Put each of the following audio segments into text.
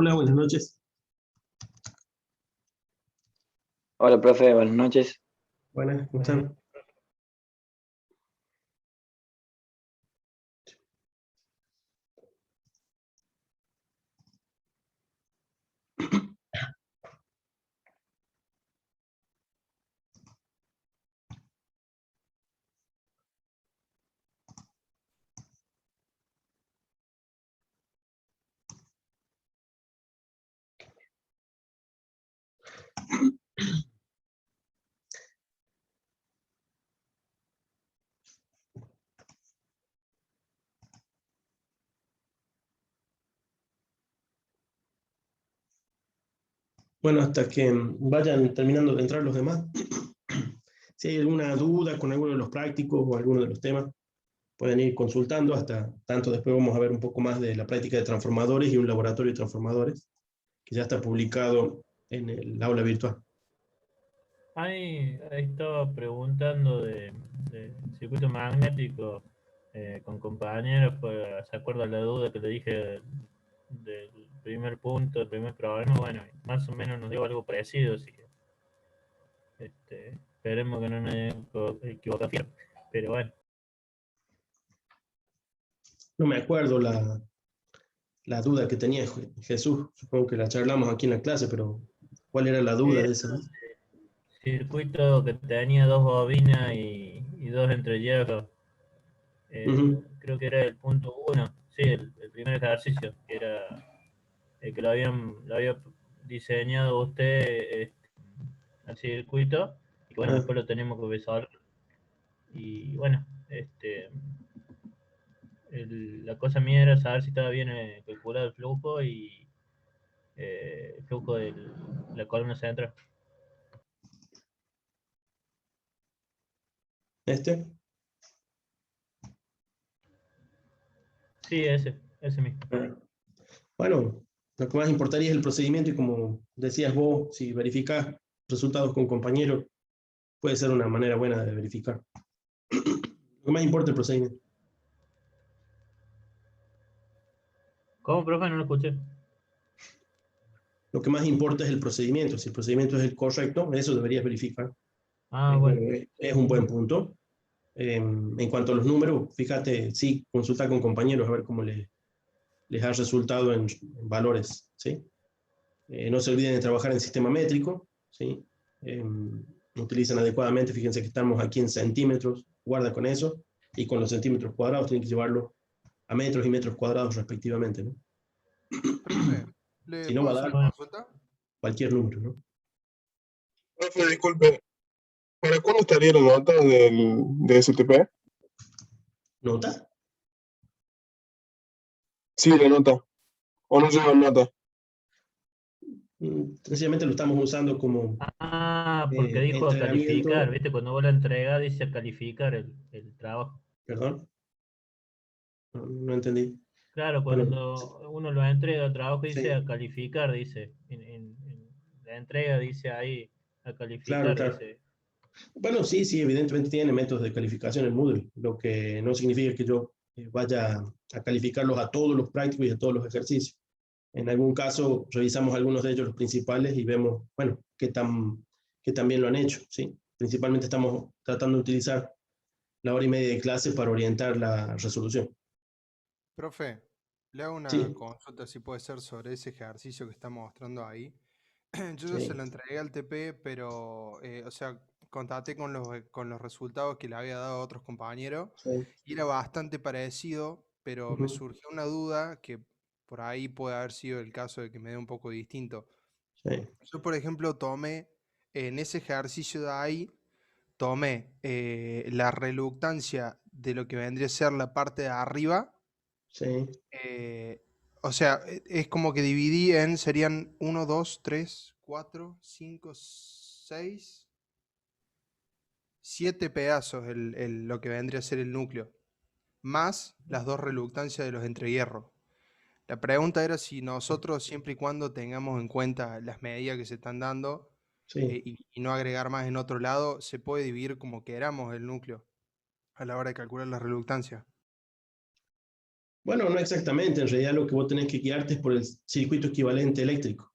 Hola, buenas noches. Hola, profe, buenas noches. Buenas, ¿cómo están? Bueno, hasta que vayan terminando de entrar los demás, si hay alguna duda con alguno de los prácticos o alguno de los temas, pueden ir consultando hasta tanto. Después vamos a ver un poco más de la práctica de transformadores y un laboratorio de transformadores, que ya está publicado en el aula virtual. Ahí estaba preguntando de circuito magnético con compañeros, pues, ¿se acuerda la duda que le dije del primer punto, del primer problema? Bueno, más o menos nos dio algo parecido, así que esperemos que no nos equivocación, pero bueno. No me acuerdo la duda que tenía Jesús, supongo que la charlamos aquí en la clase, pero ¿cuál era la duda de esa? Circuito que tenía dos bobinas y dos entrehierros. Creo que era el punto uno, sí, el primer ejercicio, que era que lo había diseñado usted al circuito, y bueno, después lo tenemos que resolver. Y bueno, la cosa mía era saber si estaba bien calculado el flujo y el flujo de la columna central. ¿Este? Sí, ese mismo. Bueno, lo que más importaría es el procedimiento y como decías vos, si verificás resultados con compañeros, puede ser una manera buena de verificar. Lo que más importa es el procedimiento. ¿Cómo, profe? No lo escuché. Lo que más importa es el procedimiento. Si el procedimiento es el correcto, eso deberías verificar. Ah, bueno. Bueno, es un buen punto. En cuanto a los números, fíjate, sí, consulta con compañeros a ver cómo les ha resultado en valores, ¿sí? No se olviden de trabajar en sistema métrico, ¿sí? Utilicen adecuadamente, fíjense que estamos aquí en centímetros, guarda con eso, y con los centímetros cuadrados tienen que llevarlo a metros y metros cuadrados respectivamente, ¿no? Profe, ¿le Si no va puedo a hacer dar una consulta? cualquier número, ¿no? Profe, disculpe, ¿para cuándo estaría la nota de STP? ¿Nota? Sí, la nota. ¿O no llevan nota? Sencillamente lo estamos usando como Ah, porque dijo a calificar, entrenamiento. ¿viste? Cuando vos la entrega dice a calificar el trabajo. Perdón, no entendí. Claro, Bueno, cuando uno lo entrega el trabajo dice sí, a calificar, dice. En la entrega dice ahí a claro, calificar, claro. dice. Bueno, sí, sí, evidentemente tiene métodos de calificación en Moodle, lo que no significa que yo vaya a calificarlos a todos los prácticos y a todos los ejercicios. En algún caso, revisamos algunos de ellos, los principales, y vemos, bueno, qué tan bien lo han hecho, ¿sí? Principalmente estamos tratando de utilizar la hora y media de clase para orientar la resolución. Profe, le hago una Sí, consulta si puede ser sobre ese ejercicio que está mostrando ahí. Yo ya se sí, lo entregué al TP, pero, o sea, contacté con los resultados que le había dado a otros compañeros sí. y era bastante parecido, pero me Ujú, surgió una duda que por ahí puede haber sido el caso de que me dé un poco distinto. sí, Yo, por ejemplo, tomé en ese ejercicio de ahí, tomé la reluctancia de lo que vendría a ser la parte de arriba. sí. eh, o sea, es como que dividí en, serían uno 2 3 4 5 6 7 pedazos lo que vendría a ser el núcleo, más las dos reluctancias de los entrehierros. La pregunta era si nosotros, siempre y cuando tengamos en cuenta las medidas que se están dando Sí. y no agregar más en otro lado, se puede dividir como queramos el núcleo a la hora de calcular la reluctancia. Bueno, no exactamente. En realidad lo que vos tenés que guiarte es por el circuito equivalente eléctrico.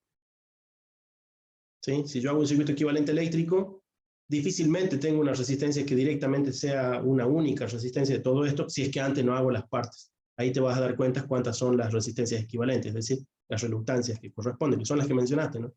¿Sí? Si yo hago un circuito equivalente eléctrico, difícilmente tengo una resistencia que directamente sea una única resistencia de todo esto, si es que antes no hago las partes. Ahí te vas a dar cuenta cuántas son las resistencias equivalentes, es decir, las reluctancias que corresponden, que son las que mencionaste, ¿no?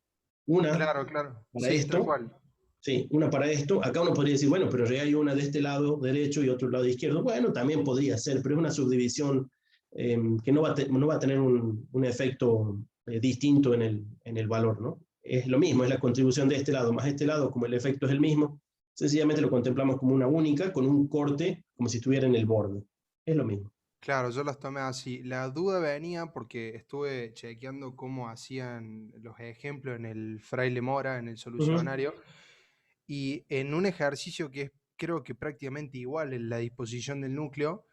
Una Claro, claro. para Sí, tal esto, cual. sí, una para esto. Acá uno podría decir, bueno, pero en realidad hay una de este lado derecho y otro lado izquierdo. Bueno, también podría ser, pero es una subdivisión que no va a tener un efecto distinto en el valor, ¿no? Es lo mismo, es la contribución de este lado más este lado, como el efecto es el mismo, sencillamente lo contemplamos como una única, con un corte, como si estuviera en el borde. Es lo mismo. Claro, yo las tomé así. La duda venía porque estuve chequeando cómo hacían los ejemplos en el Fraile Mora, en el solucionario, y en un ejercicio que es creo que prácticamente igual en la disposición del núcleo,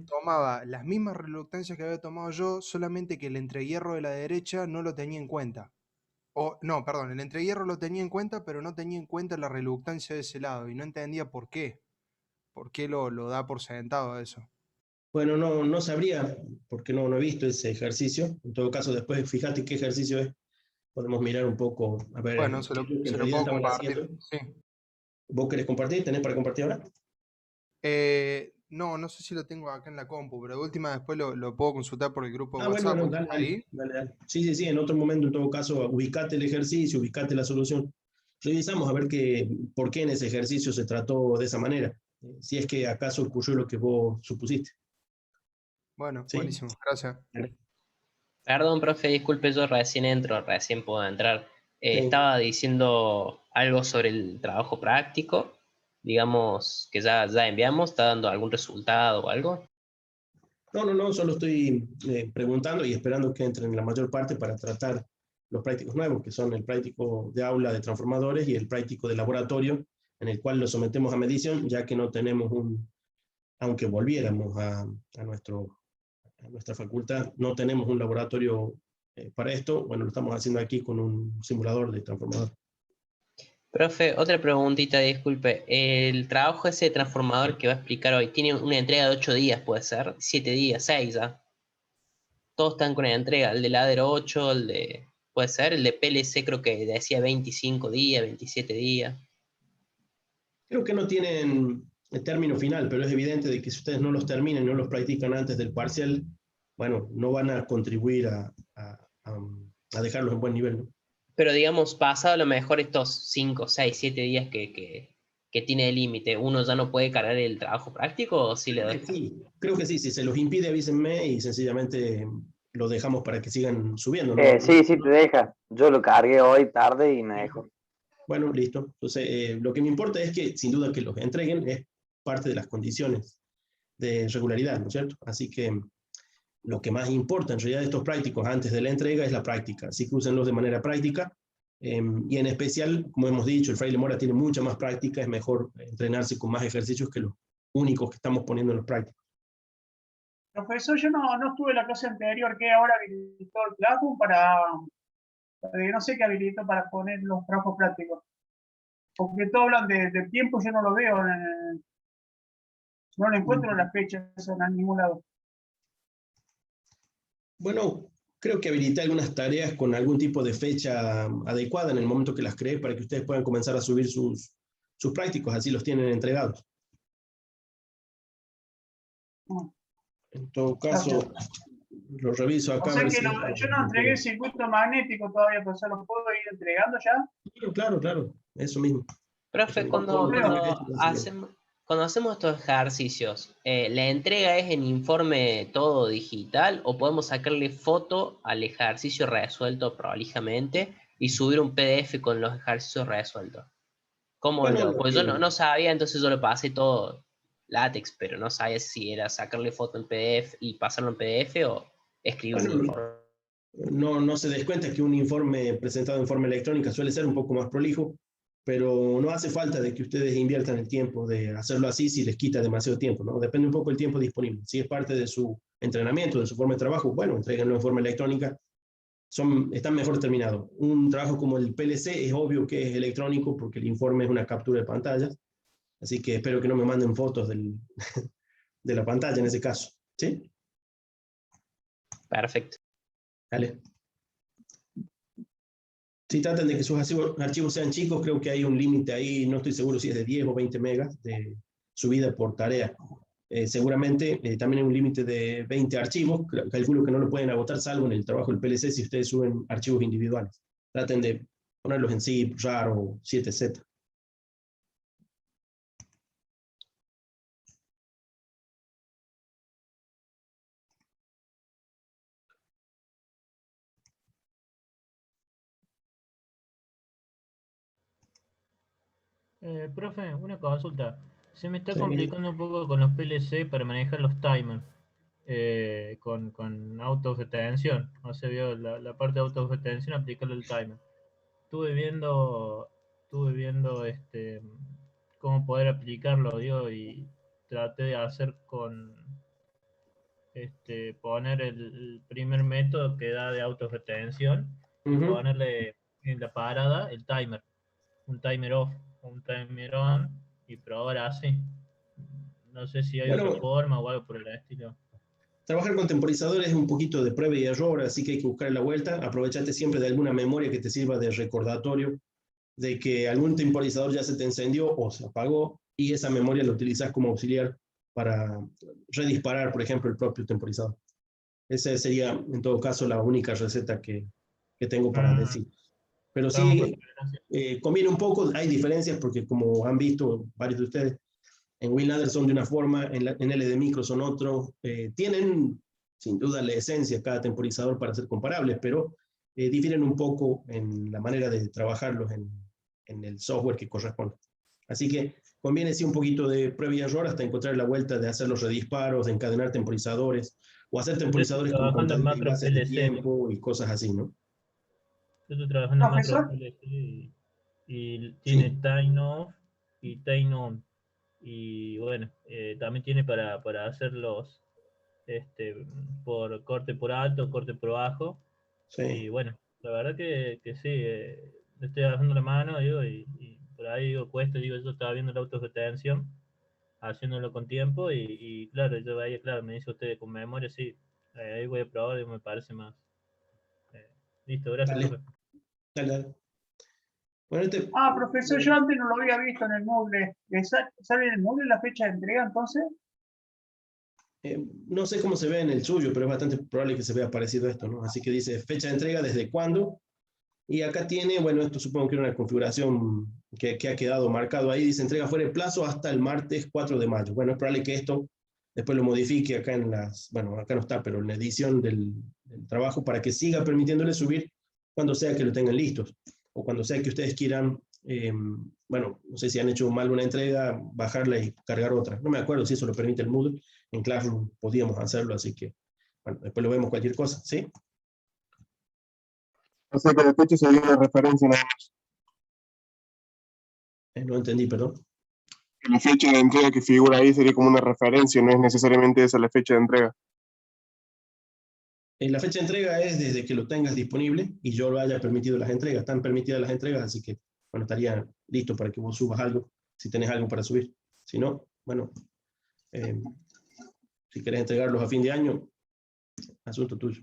tomaba las mismas reluctancias que había tomado yo, solamente que el entrehierro de la derecha no lo tenía en cuenta. O, no, perdón, el entrehierro lo tenía en cuenta, pero no tenía en cuenta la reluctancia de ese lado, y no entendía por qué. ¿Por qué lo da por sentado eso? Bueno, no sabría, porque no he visto ese ejercicio. En todo caso, después fíjate qué ejercicio es. Podemos mirar un poco, a Bueno, ver qué es lo que en se lo realidad puedo estaban compartir. haciendo. Sí. ¿Vos querés compartir? ¿Tenés para compartir ahora? No sé si lo tengo acá en la compu, pero de última después lo puedo consultar por el grupo de Ah, bueno, WhatsApp. bueno, ¿Vos dale, estás dale, ahí? dale, dale. Sí, en otro momento, en todo caso, ubicate el ejercicio, ubicate la solución. Revisamos a ver por qué en ese ejercicio se trató de esa manera. Si es que acaso ocurrió lo que vos supusiste. Bueno, ¿Sí? buenísimo, gracias. Perdón, profe, disculpe, yo recién entro, recién puedo entrar. Sí. Estaba diciendo algo sobre el trabajo práctico, digamos que ya enviamos, ¿está dando algún resultado o algo? No, solo estoy preguntando y esperando que entren la mayor parte para tratar los prácticos nuevos, que son el práctico de aula de transformadores y el práctico de laboratorio, en el cual lo sometemos a medición, ya que no tenemos aunque volviéramos a nuestra facultad, no tenemos un laboratorio para esto. Bueno, lo estamos haciendo aquí con un simulador de transformador. Profe, otra preguntita, disculpe. El trabajo ese de transformador que va a explicar hoy, tiene una entrega de 8 días, puede ser, 7 días, 6 ya. Todos están con la entrega, el de ladero 8, puede ser, el de PLC creo que decía 25 días, 27 días. Creo que no tienen el término final, pero es evidente de que si ustedes no los terminan y no los practican antes del parcial, bueno, no van a contribuir a dejarlos en buen nivel, ¿no? Pero digamos, pasado a lo mejor estos 5, 6, 7 días que tiene el límite, ¿uno ya no puede cargar el trabajo práctico o sí le deja? Sí, creo que sí, si se los impide avísenme y sencillamente lo dejamos para que sigan subiendo, ¿no? Sí, sí, te deja. Yo lo cargué hoy tarde y me dejó. Bueno, listo. Entonces, lo que me importa es que sin duda que los entreguen es parte de las condiciones de regularidad, ¿no es cierto? Así que lo que más importa en realidad de estos prácticos antes de la entrega es la práctica, así que úsenlos de manera práctica, y en especial, como hemos dicho, el Fraile Mora tiene mucha más práctica, es mejor entrenarse con más ejercicios que los únicos que estamos poniendo en los prácticos. Profesor, yo no estuve en la clase anterior, que ahora habilitó el Classroom no sé qué habilitó para poner los trabajos prácticos. Porque todos hablan de tiempo, yo no lo veo, no lo encuentro en las fechas en ningún lado. Bueno, creo que habilité algunas tareas con algún tipo de fecha adecuada en el momento que las creé para que ustedes puedan comenzar a subir sus prácticos, así los tienen entregados. En todo caso, lo reviso acá. O sea que yo no entregué el circuito magnético todavía, profesor, ¿lo puedo ir entregando ya? Claro, eso mismo. Profe, cuando hacemos estos ejercicios, ¿la entrega es en informe todo digital o podemos sacarle foto al ejercicio resuelto prolijamente y subir un PDF con los ejercicios resueltos? Pues yo no sabía, entonces yo lo pasé todo látex, pero no sabía si era sacarle foto en PDF y pasarlo en PDF o escribir un informe. No se des cuenta que un informe presentado en forma electrónica suele ser un poco más prolijo, pero no hace falta de que ustedes inviertan el tiempo de hacerlo así si les quita demasiado tiempo, ¿no? Depende un poco del tiempo disponible. Si es parte de su entrenamiento, de su forma de trabajo, bueno, entréguenlo en forma electrónica, están mejor terminados. Un trabajo como el PLC es obvio que es electrónico porque el informe es una captura de pantalla, así que espero que no me manden fotos de la pantalla en ese caso, ¿sí? Perfecto. Dale. Si tratan de que sus archivos sean chicos, creo que hay un límite ahí, no estoy seguro si es de 10 o 20 megas de subida por tarea. Seguramente también hay un límite de 20 archivos, calculo que no lo pueden agotar salvo en el trabajo del PLC si ustedes suben archivos individuales. Traten de ponerlos en zip, RAR o 7Z. Profe, una consulta. Se me está Sí. complicando un poco con los PLC para manejar los timers con autodetención. No se vio la parte de autodetención, aplicarle el timer. Estuve viendo cómo poder aplicarlo, digo, y traté de hacer poner el primer método que da de autorretención y ponerle en la parada el timer, un timer off, un timer on y probar así. No sé si hay otra Bueno, forma o algo por el estilo. trabajar con temporizadores es un poquito de prueba y error, así que hay que buscar la vuelta. Aprovechate siempre de alguna memoria que te sirva de recordatorio de que algún temporizador ya se te encendió o se apagó y esa memoria la utilizas como auxiliar para redisparar, por ejemplo, el propio temporizador. Esa sería, en todo caso, la única receta que tengo para decir. Pero sí, conviene un poco, hay diferencias porque como han visto varios de ustedes, en WinLadder son de una forma, en LD Micro son otro. Tienen, sin duda, la esencia cada temporizador para ser comparables, pero difieren un poco en la manera de trabajarlos en el software que corresponde. Así que conviene sí un poquito de prueba y error hasta encontrar la vuelta de hacer los redisparos, de encadenar temporizadores, o hacer temporizadores con contadores y bases de tiempo y cosas así, ¿no? Yo estoy trabajando en macro Profesor. PLC y tiene Sí. time off y time on. Y bueno, también tiene para hacerlos por corte por alto, corte por bajo. Sí. Y bueno, la verdad que sí, le estoy dejando la mano, digo, y por ahí digo, cuesta, digo, yo estaba viendo la autodetención, haciéndolo con tiempo, y claro, yo ahí, claro, me dice usted con memoria, sí, ahí voy a probar y me parece más. Listo, gracias, Dale. profe. Dale. Bueno, Profesor, yo antes no lo había visto en el Moodle. ¿Sabe en el Moodle la fecha de entrega entonces? No sé cómo se ve en el suyo, pero es bastante probable que se vea parecido a esto, ¿no? Así que dice fecha de entrega, desde cuándo. Y acá tiene, bueno, esto supongo que era una configuración que ha quedado marcado ahí. Dice entrega fuera de plazo hasta el martes 4 de mayo. Bueno, es probable que esto después lo modifique acá en las, bueno, acá no está, pero en la edición del trabajo para que siga permitiéndole subir cuando sea que lo tengan listos. O cuando sea que ustedes quieran, bueno, no sé si han hecho mal una entrega, bajarla y cargar otra. No me acuerdo si eso lo permite el Moodle. En Classroom podíamos hacerlo, así que, bueno, después lo vemos cualquier cosa, ¿sí? O sea que la fecha sería una referencia nada más. No entendí, perdón. La fecha de entrega que figura ahí sería como una referencia, no es necesariamente esa la fecha de entrega. La fecha de entrega es desde que lo tengas disponible y yo lo haya permitido las entregas. Están permitidas las entregas, así que, bueno, estaría listo para que vos subas algo, si tenés algo para subir. Si no, bueno, si querés entregarlos a fin de año, asunto tuyo.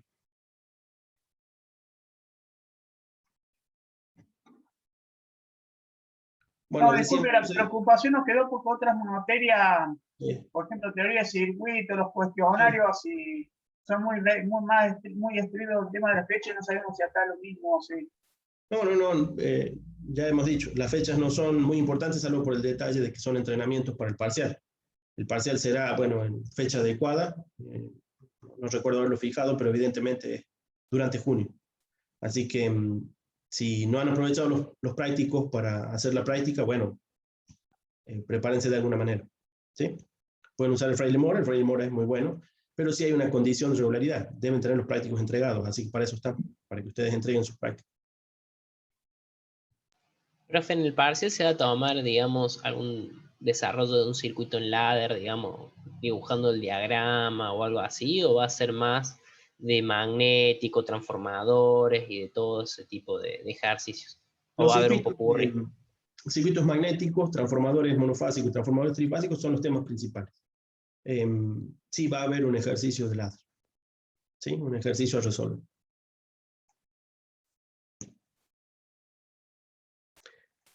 Bueno, Disculpe, la preocupación nos quedó porque otras materias, por ejemplo, teoría de circuito, los cuestionarios, y son muy estrictos el tema de la fecha, no sabemos si acá es lo mismo o sí. No, ya hemos dicho, las fechas no son muy importantes, salvo por el detalle de que son entrenamientos para el parcial. El parcial será, bueno, en fecha adecuada, no recuerdo haberlo fijado, pero evidentemente durante junio. Así que si no han aprovechado los prácticos para hacer la práctica, bueno, prepárense de alguna manera, ¿sí? Pueden usar el Fraile Mora es muy bueno, pero sí hay una condición de regularidad, deben tener los prácticos entregados, así que para eso están, para que ustedes entreguen sus prácticas. Profe, en el parcial se va a tomar, digamos, algún desarrollo de un circuito en ladder, digamos, dibujando el diagrama o algo así, o va a ser más de magnético, transformadores y de todo ese tipo de ejercicios. O va a haber un poco circuitos magnéticos, transformadores monofásicos y transformadores trifásicos son los temas principales. Sí va a haber un ejercicio de ladder. ¿sí? Un ejercicio a resolver.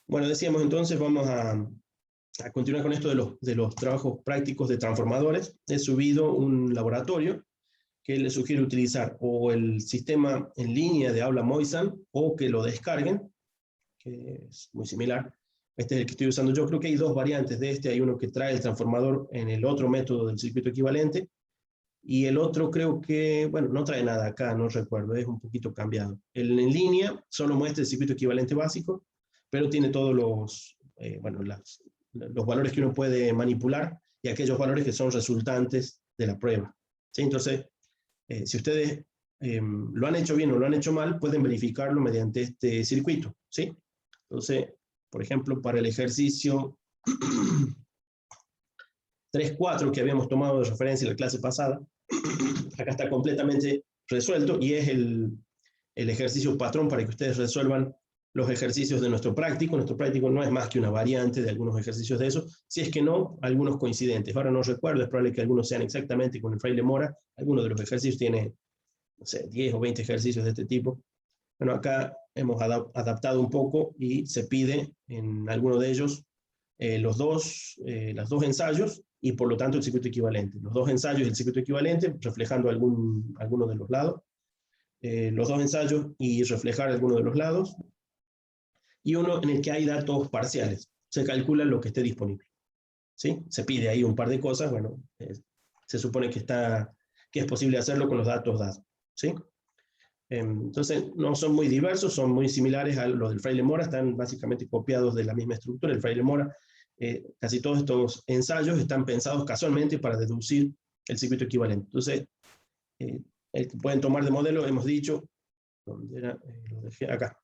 Bueno, decíamos entonces, vamos a continuar con esto de los trabajos prácticos de transformadores. He subido un laboratorio que les sugiero utilizar o el sistema en línea de aula Moisan o que lo descarguen, que es muy similar. Este es el que estoy usando yo. Creo que hay dos variantes de este. Hay uno que trae el transformador en el otro método del circuito equivalente, y el otro creo que, bueno, no trae nada acá, no recuerdo, es un poquito cambiado. El en línea solo muestra el circuito equivalente básico, pero tiene todos los, bueno, los valores que uno puede manipular y aquellos valores que son resultantes de la prueba. ¿Sí? Entonces, si ustedes lo han hecho bien o lo han hecho mal, pueden verificarlo mediante este circuito. ¿Sí? Entonces, por ejemplo, para el ejercicio 3.4 que habíamos tomado de referencia en la clase pasada, acá está completamente resuelto y es el ejercicio patrón para que ustedes resuelvan los ejercicios de nuestro práctico. Nuestro práctico no es más que una variante de algunos ejercicios de esos, si es que no, algunos coincidentes. Ahora no recuerdo, es probable que algunos sean exactamente con el Fraile Mora. Algunos de los ejercicios tiene, no sé, 10 o 20 ejercicios de este tipo. Bueno, acá hemos adaptado un poco y se pide en alguno de ellos los dos ensayos y por lo tanto el circuito equivalente. Los dos ensayos y el circuito equivalente, reflejando alguno de los lados. Los dos ensayos y reflejar alguno de los lados. Y uno en el que hay datos parciales. Se calcula lo que esté disponible. ¿Sí? Se pide ahí un par de cosas. Bueno, se supone que es posible hacerlo con los datos dados. ¿Sí? Entonces, no son muy diversos, son muy similares a los del Fraile Mora, están básicamente copiados de la misma estructura. El Fraile Mora, casi todos estos ensayos están pensados casualmente para deducir el circuito equivalente. Entonces, el que pueden tomar de modelo, hemos dicho, ¿dónde era? Lo dejé acá.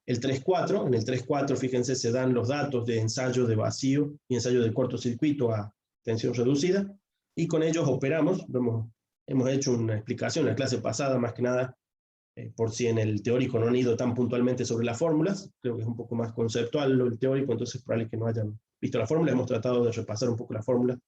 El 3.4, en el 3.4, fíjense, se dan los datos de ensayo de vacío y ensayo de cortocircuito a tensión reducida, y con ellos operamos. Hemos hecho una explicación en la clase pasada, más que nada, por si en el teórico no han ido tan puntualmente sobre las fórmulas. Creo que es un poco más conceptual el teórico, entonces probable que no hayan visto la fórmula. Hemos tratado de repasar un poco la fórmula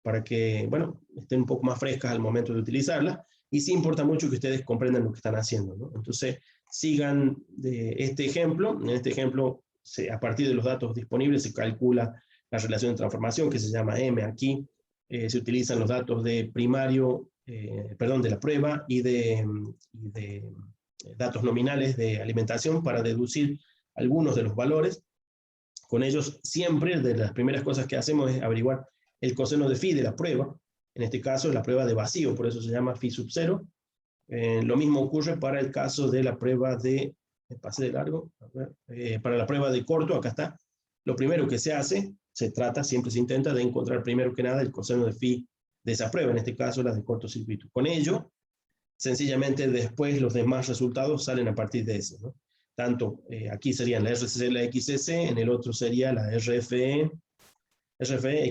para que, bueno, estén un poco más frescas al momento de utilizarla, y sí importa mucho que ustedes comprendan lo que están haciendo, ¿no? Entonces, sigan de este ejemplo. En este ejemplo, a partir de los datos disponibles se calcula la relación de transformación, que se llama M aquí. Se utilizan los datos de primario, de la prueba y de datos nominales de alimentación para deducir algunos de los valores. Con ellos siempre, de las primeras cosas que hacemos es averiguar el coseno de phi de la prueba. En este caso es la prueba de vacío, por eso se llama phi sub 0. Lo mismo ocurre para el caso de la prueba de, me pasé de largo, para la prueba de corto, acá está. Lo primero que se hace, siempre se intenta de encontrar primero que nada el coseno de phi de esa prueba, en este caso la de cortocircuito. Con ello, sencillamente después los demás resultados salen a partir de ese, ¿no? Tanto aquí serían la RCC, la XCC, en el otro sería la RFE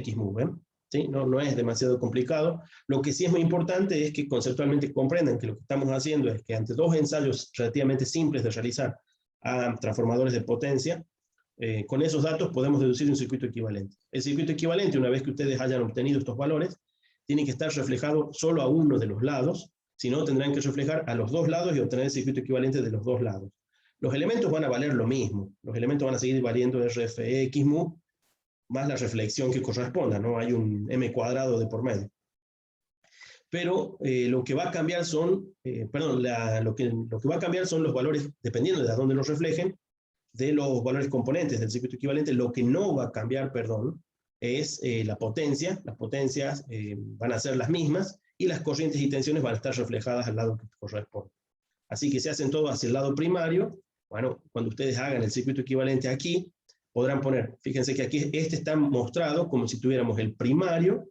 XMU, ¿eh? ¿Sí? No es demasiado complicado. Lo que sí es muy importante es que conceptualmente comprendan que lo que estamos haciendo es que ante dos ensayos relativamente simples de realizar a transformadores de potencia, con esos datos podemos deducir un circuito equivalente. El circuito equivalente, una vez que ustedes hayan obtenido estos valores, tiene que estar reflejado solo a uno de los lados, si no tendrán que reflejar a los dos lados y obtener el circuito equivalente de los dos lados. Los elementos van a valer lo mismo, los elementos van a seguir valiendo RFE XMU, más la reflexión que corresponda, ¿no? Hay un m cuadrado de por medio. Pero lo que va a cambiar son, lo que va a cambiar son los valores, dependiendo de dónde los reflejen, de los valores componentes del circuito equivalente. Lo que no va a cambiar, es la potencia. Las potencias van a ser las mismas, y las corrientes y tensiones van a estar reflejadas al lado que corresponde. Así que se hacen todo hacia el lado primario. Bueno, cuando ustedes hagan el circuito equivalente aquí, podrán poner, fíjense que aquí este está mostrado como si tuviéramos el primario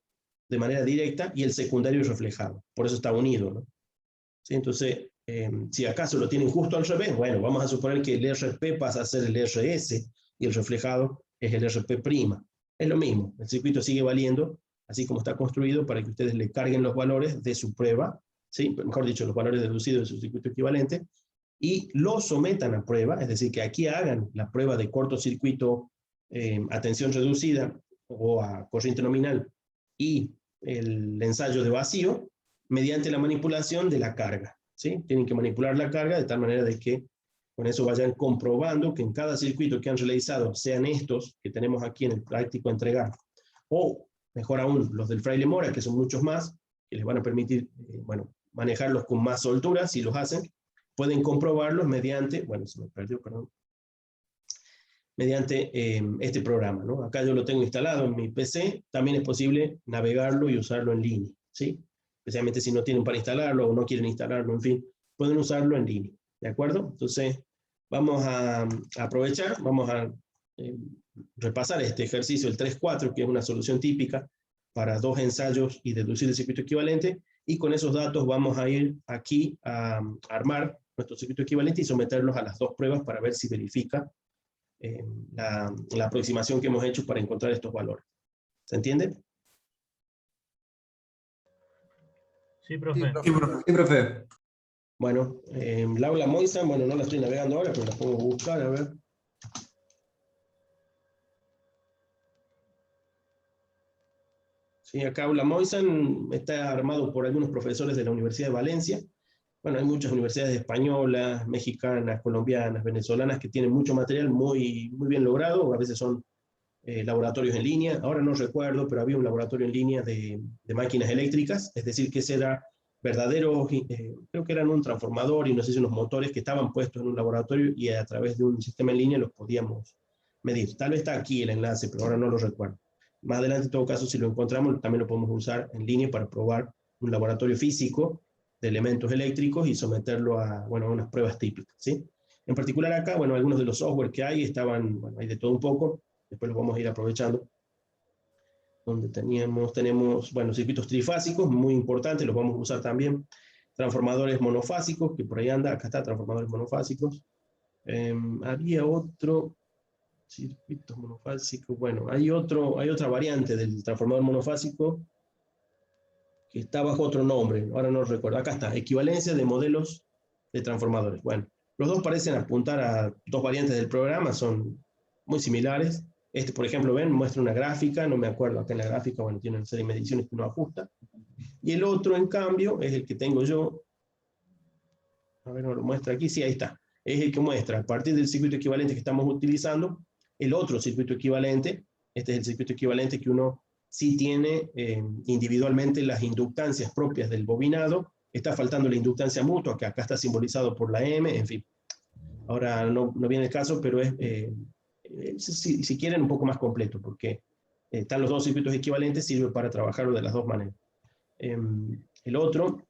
de manera directa y el secundario reflejado. Por eso está unido, ¿no? ¿Sí? Entonces, si acaso lo tienen justo al revés, bueno, vamos a suponer que el RP pasa a ser el RS y el reflejado es el RP'. Es lo mismo, el circuito sigue valiendo, así como está construido, para que ustedes le carguen los valores de su prueba, ¿sí? Mejor dicho, los valores deducidos de su circuito equivalente, y lo sometan a prueba, es decir, que aquí hagan la prueba de cortocircuito a tensión reducida o a corriente nominal y el ensayo de vacío, mediante la manipulación de la carga, ¿sí? Tienen que manipular la carga de tal manera de que con eso vayan comprobando que en cada circuito que han realizado, sean estos que tenemos aquí en el práctico entregar, o mejor aún, los del Fraile Mora, que son muchos más, que les van a permitir, bueno, manejarlos con más soltura, si los hacen, pueden comprobarlos mediante, bueno, se me perdió, perdón, mediante este programa, ¿no? Acá yo lo tengo instalado en mi PC, también es posible navegarlo y usarlo en línea, ¿sí? Especialmente si no tienen para instalarlo o no quieren instalarlo, en fin, pueden usarlo en línea, ¿de acuerdo? Entonces, vamos a aprovechar, vamos a repasar este ejercicio, el 3-4, que es una solución típica para 2 ensayos y deducir el circuito equivalente, y con esos datos vamos a ir aquí a armar nuestro circuito equivalente y someterlos a las 2 pruebas para ver si verifica la aproximación que hemos hecho para encontrar estos valores. ¿Se entiende? Sí, profe. Sí, profe. Bueno, Laura Moisan, bueno, no la estoy navegando ahora, pero la puedo buscar, a ver. Sí, acá Aula Moisan está armado por algunos profesores de la Universidad de Valencia. Bueno, hay muchas universidades españolas, mexicanas, colombianas, venezolanas que tienen mucho material muy bien logrado, a veces son laboratorios en línea. Ahora no recuerdo, pero había un laboratorio en línea de máquinas eléctricas, es decir, que ese era verdadero, creo que eran un transformador y no sé si unos motores que estaban puestos en un laboratorio y a través de un sistema en línea los podíamos medir. Tal vez está aquí el enlace, pero ahora no lo recuerdo. Más adelante, en todo caso, si lo encontramos, también lo podemos usar en línea para probar un laboratorio físico de elementos eléctricos y someterlo a, bueno, a unas pruebas típicas, ¿sí? En particular acá, bueno, algunos de los software que hay estaban, bueno, hay de todo un poco, después los vamos a ir aprovechando. Donde tenemos, bueno, circuitos trifásicos, muy importantes, los vamos a usar también. Transformadores monofásicos, que por ahí anda, acá está, transformadores monofásicos. Había otro, circuitos monofásicos, bueno, hay otra variante del transformador monofásico, que está bajo otro nombre, ahora no recuerdo, acá está, equivalencia de modelos de transformadores. Bueno, los dos parecen apuntar a 2 variantes del programa, son muy similares. Este, por ejemplo, ven, muestra una gráfica, no me acuerdo, acá en la gráfica, bueno, tiene una serie de mediciones que uno ajusta. Y el otro, en cambio, es el que tengo yo, a ver, no lo muestra aquí, sí, ahí está. Es el que muestra, a partir del circuito equivalente que estamos utilizando, el otro circuito equivalente, este es el circuito equivalente que uno sí tiene individualmente las inductancias propias del bobinado, está faltando la inductancia mutua, que acá está simbolizado por la M, en fin. Ahora no viene el caso, pero es, si quieren, un poco más completo, porque están los 2 circuitos equivalentes, sirve para trabajarlo de las 2 maneras. El otro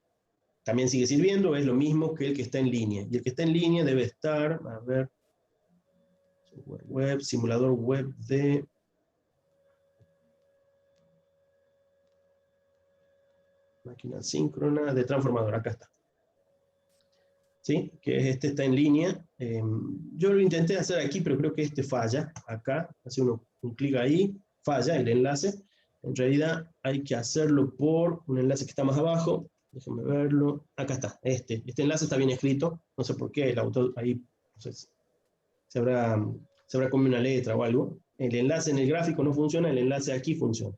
también sigue sirviendo, es lo mismo que el que está en línea, y el que está en línea debe estar, a ver, web, simulador web de... máquina síncrona de transformador, acá está. ¿Sí? Que este está en línea. Yo lo intenté hacer aquí, pero creo que este falla. Acá, hace uno un clic ahí, falla el enlace. En realidad hay que hacerlo por un enlace que está más abajo. Déjenme verlo. Acá está, este enlace está bien escrito. No sé por qué el autor ahí, no sé, se habrá comido una letra o algo. El enlace en el gráfico no funciona, el enlace aquí funciona.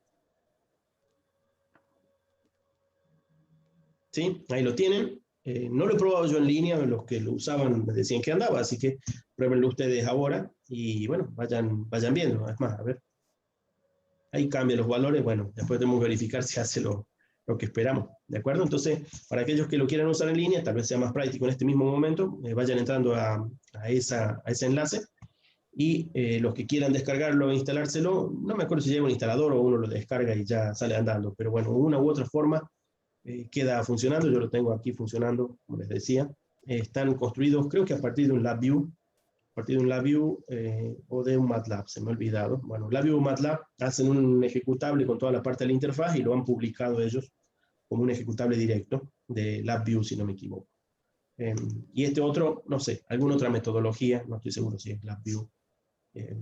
¿Sí? Ahí lo tienen. No lo he probado yo en línea, los que lo usaban me decían que andaba, así que pruébenlo ustedes ahora y bueno, vayan viendo. Es más, a ver. Ahí cambian los valores, bueno, después tenemos que verificar si hace lo que esperamos, ¿de acuerdo? Entonces, para aquellos que lo quieran usar en línea, tal vez sea más práctico en este mismo momento, vayan entrando a ese enlace, y los que quieran descargarlo e instalárselo, no me acuerdo si lleva un instalador o uno lo descarga y ya sale andando, pero bueno, una u otra forma queda funcionando. Yo lo tengo aquí funcionando, como les decía. Están construidos, creo que a partir de un LabVIEW, o de un MATLAB, se me ha olvidado. Bueno, LabVIEW o MATLAB hacen un ejecutable con toda la parte de la interfaz y lo han publicado ellos como un ejecutable directo de LabVIEW, si no me equivoco. Y este otro, no sé, alguna otra metodología, no estoy seguro si es LabVIEW,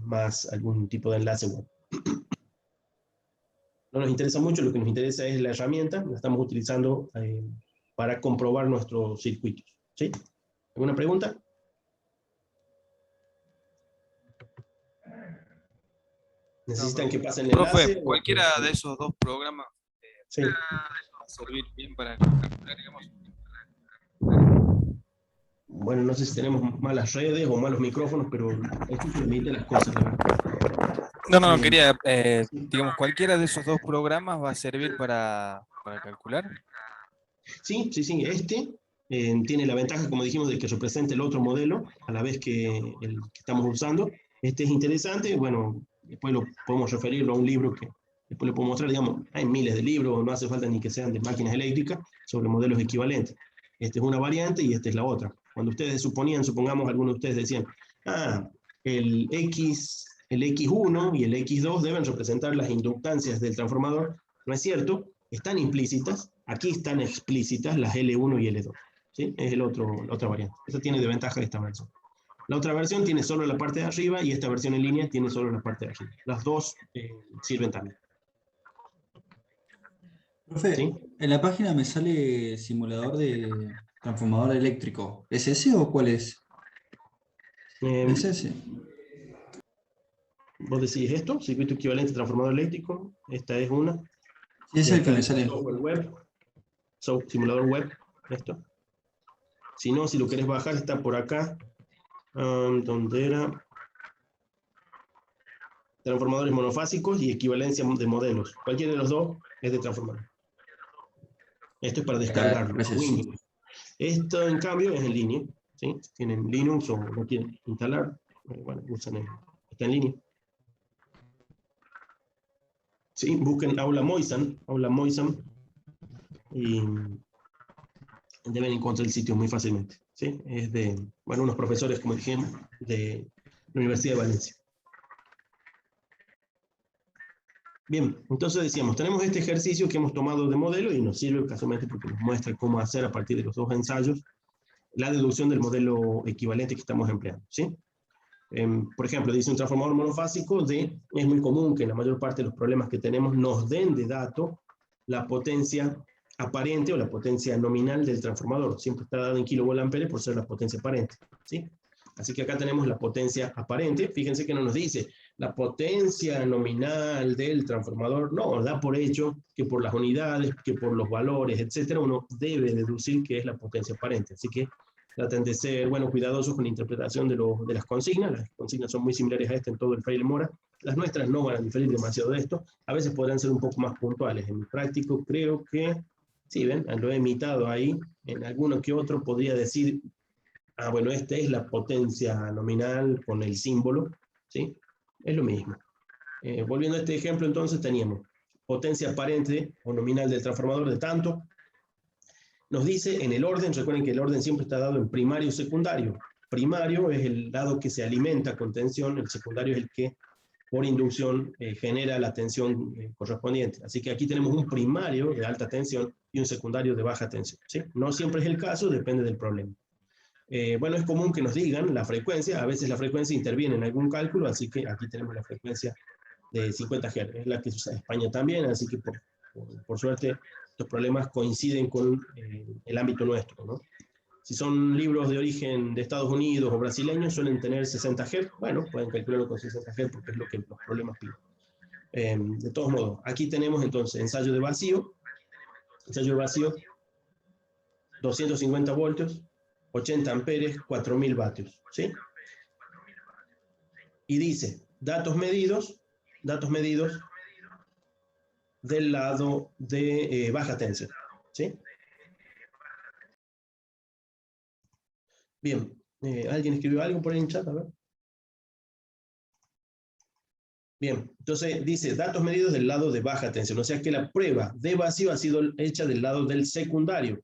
más algún tipo de enlace web. No nos interesa mucho, lo que nos interesa es la herramienta, la estamos utilizando para comprobar nuestros circuitos. ¿Sí? ¿Alguna pregunta? ¿Necesitan que pasen el enlace? Profe, cualquiera de esos 2 programas Sí. a servir bien para calcular, digamos. Bueno, no sé si tenemos malas redes o malos micrófonos, pero esto permite las cosas, la verdad. No, quería, digamos, cualquiera de esos dos programas va a servir para calcular. Sí, tiene la ventaja, como dijimos, de que representa el otro modelo a la vez que el que estamos usando. Este es interesante, bueno, después lo podemos referirlo a un libro que después le puedo mostrar, digamos, hay miles de libros, no hace falta ni que sean de máquinas eléctricas, sobre modelos equivalentes. Esta es una variante y esta es la otra. Cuando ustedes supongamos, algunos de ustedes decían, el X1 y el X2 deben representar las inductancias del transformador, no es cierto, están implícitas, aquí están explícitas las L1 y L2. ¿Sí? Es la otra variante. Esa tiene de ventaja esta versión. La otra versión tiene solo la parte de arriba y esta versión en línea tiene solo la parte de arriba. Las dos sirven también. Profe, ¿Sí? en la página me sale simulador de transformador eléctrico. ¿Es ese o cuál es? ¿Es ese? Vos decís esto, circuito equivalente transformador eléctrico. Esta es una. Sí, es el que me sale. Software web. Simulador web. Esto. Si no, si lo querés bajar, está por acá. ¿Dónde era? Transformadores monofásicos y equivalencia de modelos. Cualquiera de los dos es de transformador. Esto es para descargarlo. Windows. Esto, en cambio, es en línea. ¿Sí? Si tienen Linux o no quieren instalar, bueno, usan está en línea. Sí, busquen Aula Moisan, y deben encontrar el sitio muy fácilmente. ¿Sí? Es de, bueno, unos profesores, como dijimos, de la Universidad de Valencia. Bien, entonces decíamos, tenemos este ejercicio que hemos tomado de modelo y nos sirve casualmente porque nos muestra cómo hacer a partir de los dos ensayos la deducción del modelo equivalente que estamos empleando. ¿Sí? Por ejemplo, dice un transformador monofásico es muy común que en la mayor parte de los problemas que tenemos nos den de dato la potencia aparente o la potencia nominal del transformador. Siempre está dado en kilovolt-ampere por ser la potencia aparente. ¿Sí? Así que acá tenemos la potencia aparente. Fíjense que no nos dice la potencia nominal del transformador. No, da por hecho que por las unidades, que por los valores, etcétera, uno debe deducir que es la potencia aparente. Así que traten de ser, bueno, cuidadosos con la interpretación de las consignas. Las consignas son muy similares a esta en todo el Fraile Mora. Las nuestras no van a diferir demasiado de esto. A veces podrán ser un poco más puntuales. En mi práctico creo que, sí, ven, lo he imitado ahí. En alguno que otro podría decir, bueno, esta es la potencia nominal con el símbolo. ¿Sí? Es lo mismo. Volviendo a este ejemplo, entonces teníamos potencia aparente o nominal del transformador de tanto. Nos dice en el orden, recuerden que el orden siempre está dado en primario y secundario. Primario es el lado que se alimenta con tensión, el secundario es el que por inducción genera la tensión correspondiente. Así que aquí tenemos un primario de alta tensión y un secundario de baja tensión. ¿Sí? No siempre es el caso, depende del problema. Bueno, es común que nos digan la frecuencia, a veces la frecuencia interviene en algún cálculo, así que aquí tenemos la frecuencia de 50 Hz, es la que se usa en España también, así que por suerte estos problemas coinciden con el ámbito nuestro, ¿no? Si son libros de origen de Estados Unidos o brasileños, suelen tener 60 Hz, bueno, pueden calcularlo con 60 Hz porque es lo que los problemas piden. De todos modos, aquí tenemos entonces ensayo de vacío, 250 voltios, 80 amperes, 4000 vatios, ¿sí? Y dice, datos medidos del lado de baja tensión, ¿sí? Bien, ¿alguien escribió algo por ahí en chat? A ver. Bien, entonces dice, datos medidos del lado de baja tensión, o sea que la prueba de vacío ha sido hecha del lado del secundario.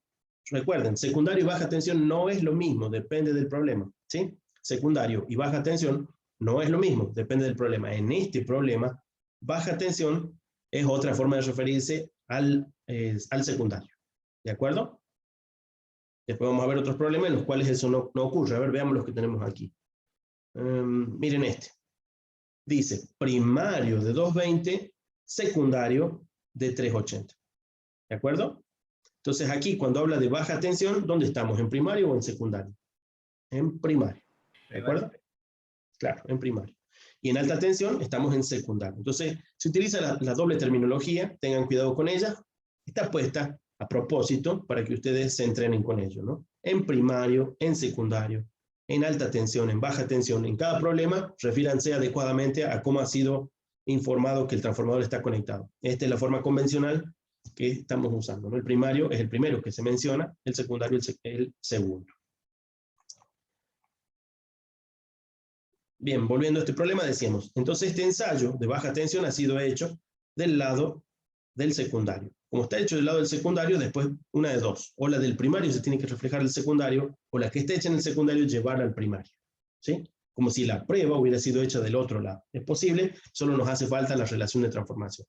Recuerden, secundario y baja tensión no es lo mismo, depende del problema, ¿sí? Secundario y baja tensión no es lo mismo, depende del problema. En este problema, baja tensión es otra forma de referirse al secundario, ¿de acuerdo? Después vamos a ver otros problemas en los cuales eso no ocurre. A ver, veamos los que tenemos aquí. Miren este. Dice, primario de 220, secundario de 380. ¿De acuerdo? Entonces aquí, cuando habla de baja tensión, ¿dónde estamos? ¿En primario o en secundario? En primario. ¿De acuerdo? Claro, en primario. Y en alta tensión estamos en secundario. Entonces, se utiliza la doble terminología, tengan cuidado con ella. Está puesta a propósito para que ustedes se entrenen con ello, ¿no? En primario, en secundario, en alta tensión, en baja tensión. En cada problema, refíranse adecuadamente a cómo ha sido informado que el transformador está conectado. Esta es la forma convencional que estamos usando, ¿no? El primario es el primero que se menciona, el secundario el segundo. Bien, volviendo a este problema, decíamos, entonces este ensayo de baja tensión ha sido hecho del lado del secundario. Como está hecho del lado del secundario, después una de dos. O la del primario se tiene que reflejar el secundario, o la que está hecha en el secundario llevarla al primario. ¿Sí? Como si la prueba hubiera sido hecha del otro lado. Es posible, solo nos hace falta la relación de transformación.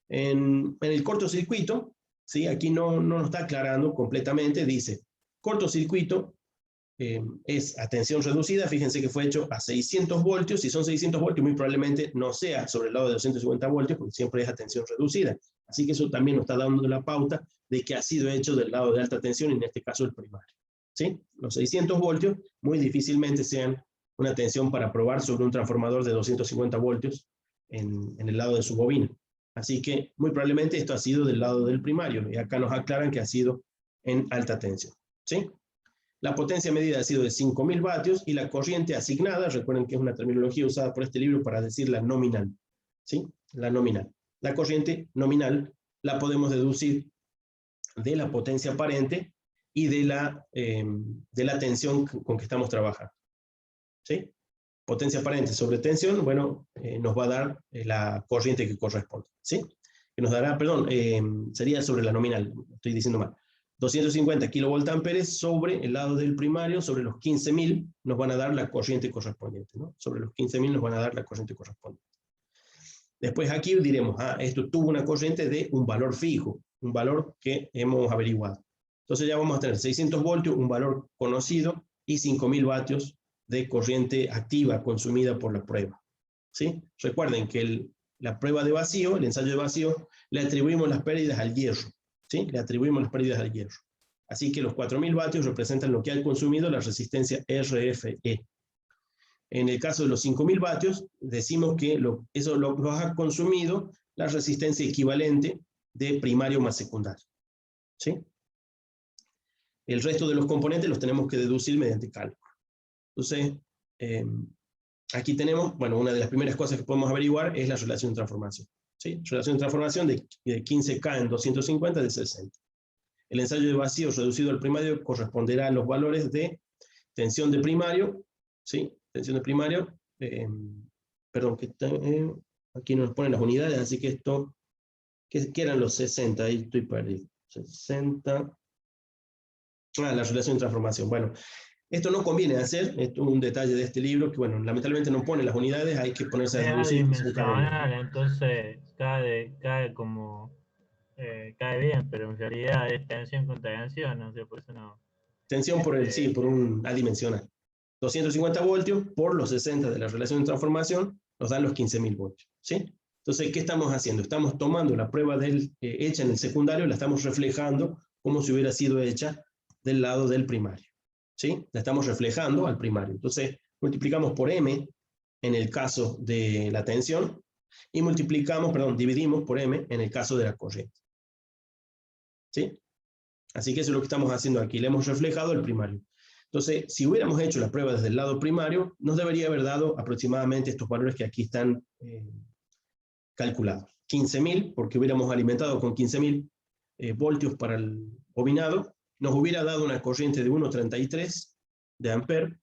En el cortocircuito, ¿sí? Aquí no nos está aclarando completamente, dice, cortocircuito es a tensión reducida, fíjense que fue hecho a 600 voltios, si son 600 voltios muy probablemente no sea sobre el lado de 250 voltios, porque siempre es a tensión reducida. Así que eso también nos está dando la pauta de que ha sido hecho del lado de alta tensión, y en este caso el primario. ¿Sí? Los 600 voltios muy difícilmente sean una tensión para probar sobre un transformador de 250 voltios en el lado de su bobina. Así que muy probablemente esto ha sido del lado del primario, y acá nos aclaran que ha sido en alta tensión. ¿Sí? La potencia medida ha sido de 5.000 vatios, y la corriente asignada, recuerden que es una terminología usada por este libro para decir la nominal. ¿Sí? La nominal. La corriente nominal la podemos deducir de la potencia aparente y de la tensión con que estamos trabajando. ¿Sí? Potencia aparente sobre tensión, bueno, nos va a dar la corriente que corresponde. ¿Sí? Que nos dará, perdón, sería sobre la nominal, estoy diciendo mal. 250 kilovoltamperes sobre el lado del primario, sobre los 15.000 nos van a dar la corriente correspondiente, ¿no? Sobre los 15.000 nos van a dar la corriente correspondiente. Después aquí diremos, esto tuvo una corriente de un valor fijo, un valor que hemos averiguado. Entonces ya vamos a tener 600 voltios, un valor conocido, y 5.000 vatios de corriente activa consumida por la prueba. ¿Sí? Recuerden que la prueba de vacío, el ensayo de vacío, le atribuimos las pérdidas al hierro. ¿Sí? Le atribuimos las pérdidas al hierro. Así que los 4.000 vatios representan lo que ha consumido la resistencia RFE. En el caso de los 5.000 vatios, decimos que eso lo ha consumido la resistencia equivalente de primario más secundario. ¿Sí? El resto de los componentes los tenemos que deducir mediante cálculo. Entonces, aquí tenemos, bueno, una de las primeras cosas que podemos averiguar es la relación de transformación. ¿Sí? Relación de transformación de 15K en 250 de 60. El ensayo de vacío reducido al primario corresponderá a los valores de tensión de primario, ¿sí? Tensión de primario, perdón, aquí nos ponen las unidades, así que esto, ¿qué eran los 60? Ahí estoy perdido. 60. La relación de transformación. Bueno, esto no conviene hacer, esto es un detalle de este libro, que bueno, lamentablemente no pone las unidades, hay que ponerse a deducir. Entonces cae bien, pero en realidad es tensión con tensión, no sé, por eso no. Tensión por un adimensional. 250 voltios por los 60 de la relación de transformación nos dan los 15.000 voltios. ¿Sí? Entonces, ¿qué estamos haciendo? Estamos tomando la prueba hecha en el secundario, la estamos reflejando como si hubiera sido hecha del lado del primario. ¿Sí? La estamos reflejando al primario. Entonces, multiplicamos por M en el caso de la tensión y dividimos por M en el caso de la corriente. ¿Sí? Así que eso es lo que estamos haciendo aquí. Le hemos reflejado el primario. Entonces, si hubiéramos hecho la prueba desde el lado primario, nos debería haber dado aproximadamente estos valores que aquí están calculados. 15.000, porque hubiéramos alimentado con 15.000 voltios para el bobinado, nos hubiera dado una corriente de 1,33 de amper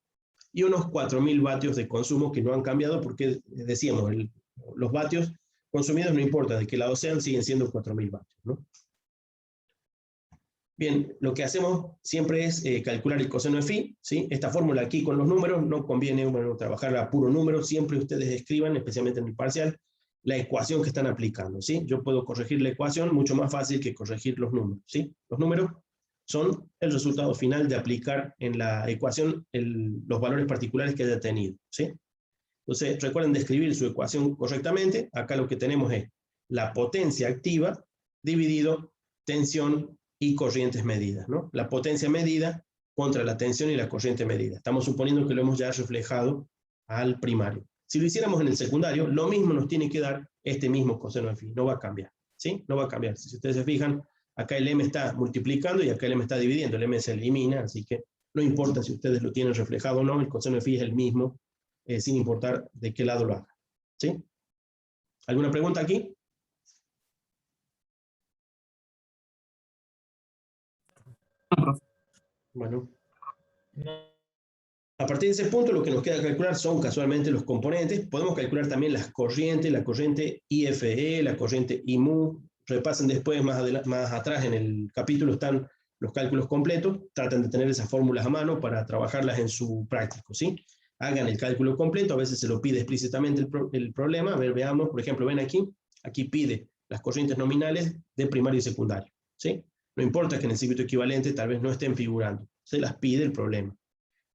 y unos 4.000 vatios de consumo que no han cambiado porque, decíamos, los vatios consumidos no importa de qué lado sean, siguen siendo 4.000 vatios, ¿no? Bien, lo que hacemos siempre es calcular el coseno de phi, ¿sí? Esta fórmula aquí con los números, no conviene trabajar a puro número, siempre ustedes escriban, especialmente en el parcial, la ecuación que están aplicando, ¿sí? Yo puedo corregir la ecuación mucho más fácil que corregir los números, ¿sí? Los números son el resultado final de aplicar en la ecuación los valores particulares que haya tenido, ¿sí? Entonces, recuerden de escribir su ecuación correctamente. Acá lo que tenemos es la potencia activa dividido tensión y corrientes medidas, ¿no? La potencia medida contra la tensión y la corriente medida. Estamos suponiendo que lo hemos ya reflejado al primario. Si lo hiciéramos en el secundario, lo mismo nos tiene que dar este mismo coseno de phi, no va a cambiar, ¿sí? No va a cambiar. Si ustedes se fijan, acá el m está multiplicando y acá el m está dividiendo, el m se elimina, así que no importa si ustedes lo tienen reflejado o no, el coseno de phi es el mismo, sin importar de qué lado lo hagan. ¿Sí? ¿Alguna pregunta aquí? Bueno. A partir de ese punto lo que nos queda calcular son casualmente los componentes. Podemos calcular también las corrientes, la corriente IFE, la corriente IMU. Repasen después, más atrás en el capítulo están los cálculos completos. Traten de tener esas fórmulas a mano para trabajarlas en su práctico, ¿sí? Hagan el cálculo completo, a veces se lo pide explícitamente el problema. A ver, veamos, por ejemplo, ven aquí pide las corrientes nominales de primario y secundario, ¿sí? No importa que en el circuito equivalente tal vez no estén figurando, se las pide el problema.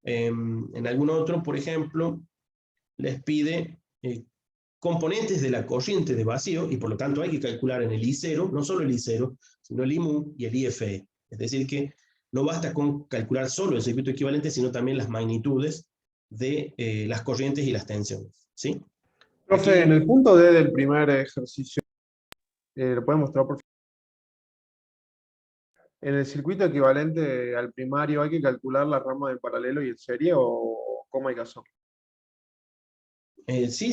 En algún otro, por ejemplo, les pide componentes de la corriente de vacío, y por lo tanto hay que calcular en el I0, no solo el I0, sino el IMU y el IFE. Es decir que no basta con calcular solo el circuito equivalente, sino también las magnitudes de las corrientes y las tensiones, ¿sí? Profe, Aquí, en el punto D del primer ejercicio, ¿lo puede mostrar por favor? En el circuito equivalente al primario, ¿hay que calcular la rama de paralelo y en serie o cómo hay que hacerlo? sí.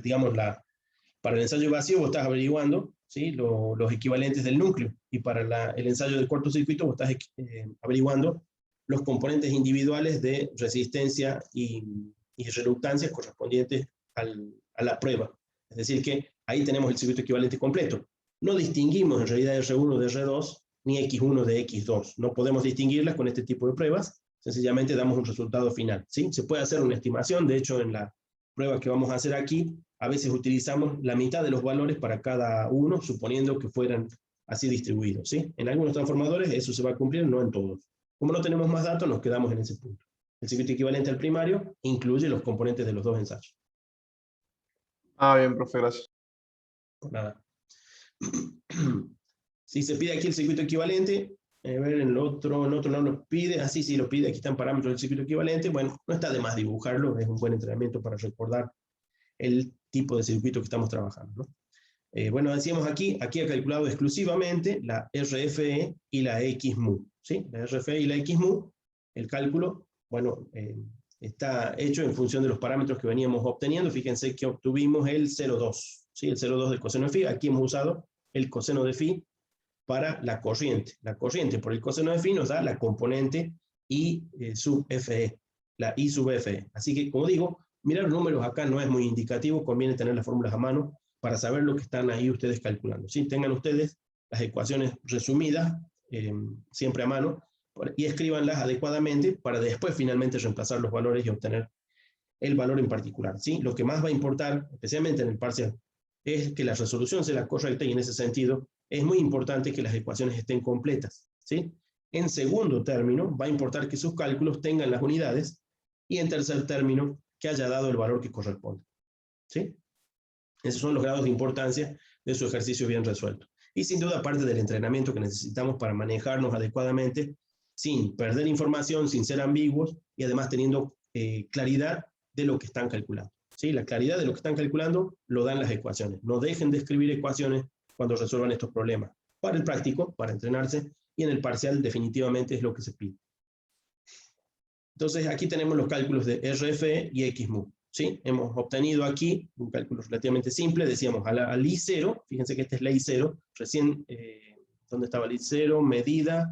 Digamos, para el ensayo vacío vos estás averiguando, ¿sí? Los equivalentes del núcleo, y para el ensayo de cortocircuito vos estás averiguando los componentes individuales de resistencia y reluctancia correspondientes a la prueba. Es decir que ahí tenemos el circuito equivalente completo. No distinguimos en realidad R1 de R2, ni X1 de X2. No podemos distinguirlas con este tipo de pruebas, sencillamente damos un resultado final, ¿sí? Se puede hacer una estimación, de hecho en la prueba que vamos a hacer aquí, a veces utilizamos la mitad de los valores para cada uno, suponiendo que fueran así distribuidos, ¿sí? En algunos transformadores eso se va a cumplir, no en todos. Como no tenemos más datos, nos quedamos en ese punto. El circuito equivalente al primario incluye los componentes de los dos ensayos. Ah, bien, profe, gracias. Nada. Si se pide aquí el circuito equivalente, a ver, en el otro no lo pide, sí lo pide, aquí están parámetros del circuito equivalente, bueno, no está de más dibujarlo, es un buen entrenamiento para recordar el tipo de circuito que estamos trabajando, ¿no? Bueno, decíamos aquí ha calculado exclusivamente la RFE y la XMU, ¿sí? La RFE y la XMU, el cálculo, bueno, está hecho en función de los parámetros que veníamos obteniendo. Fíjense que obtuvimos el 0,2, ¿sí? El 0,2 del coseno de phi. Aquí hemos usado el coseno de phi para la corriente. La corriente por el coseno de phi nos da la componente I sub FE, la I sub FE. Así que, como digo, mirar números acá no es muy indicativo, conviene tener las fórmulas a mano para saber lo que están ahí ustedes calculando, ¿sí? Tengan ustedes las ecuaciones resumidas, siempre a mano, y escríbanlas adecuadamente para después finalmente reemplazar los valores y obtener el valor en particular, ¿sí? Lo que más va a importar, especialmente en el parcial, es que la resolución sea la correcta, y en ese sentido es muy importante que las ecuaciones estén completas, ¿sí? En segundo término, va a importar que sus cálculos tengan las unidades, y en tercer término, que haya dado el valor que corresponde, ¿sí? Esos son los grados de importancia de su ejercicio bien resuelto. Y sin duda parte del entrenamiento que necesitamos para manejarnos adecuadamente, sin perder información, sin ser ambiguos, y además teniendo claridad de lo que están calculando, ¿sí? La claridad de lo que están calculando lo dan las ecuaciones. No dejen de escribir ecuaciones cuando resuelvan estos problemas. Para el práctico, para entrenarse, y en el parcial definitivamente es lo que se pide. Entonces aquí tenemos los cálculos de RFE y XMU, ¿sí? Hemos obtenido aquí un cálculo relativamente simple, decíamos al I0, fíjense que esta es la I0, recién, ¿dónde estaba el I0? Medida,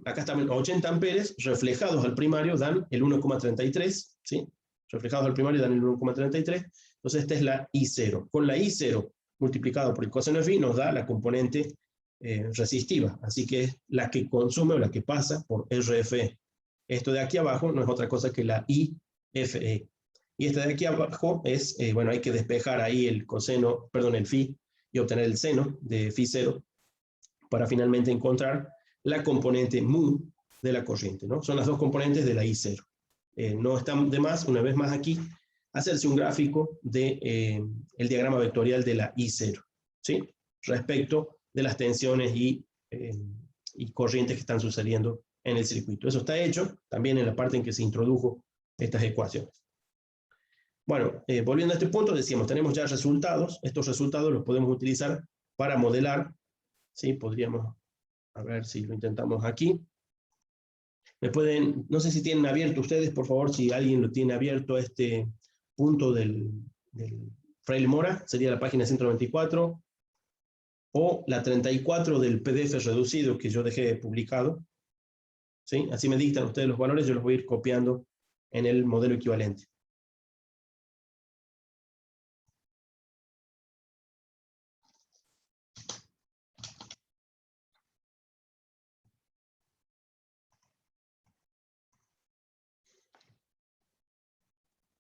acá están 80 amperes, reflejados al primario dan el 1,33, ¿sí? Reflejados al primario dan el 1,33, entonces esta es la I0. Con la I0 multiplicado por el coseno de phi nos da la componente resistiva, así que es la que consume o la que pasa por RFE. Esto de aquí abajo no es otra cosa que la IFE. Y esta de aquí abajo es, bueno, hay que despejar ahí el coseno, perdón, el phi, y obtener el seno de phi 0, para finalmente encontrar la componente mu de la corriente, ¿no? Son las dos componentes de la I0. No está de más, una vez más aquí, hacerse un gráfico de el diagrama vectorial de la I0, ¿sí? Respecto de las tensiones y corrientes que están sucediendo en el circuito. Eso está hecho también en la parte en que se introdujo estas ecuaciones. Bueno, volviendo a este punto, decíamos, tenemos ya resultados. Estos resultados los podemos utilizar para modelar, ¿sí? Podríamos, a ver si lo intentamos aquí. Me pueden, no sé si tienen abierto ustedes, por favor, si alguien lo tiene abierto, este punto del Fraile Mora, sería la página 194, o la 34 del PDF reducido que yo dejé publicado. ¿Sí? Así me dictan ustedes los valores, yo los voy a ir copiando en el modelo equivalente.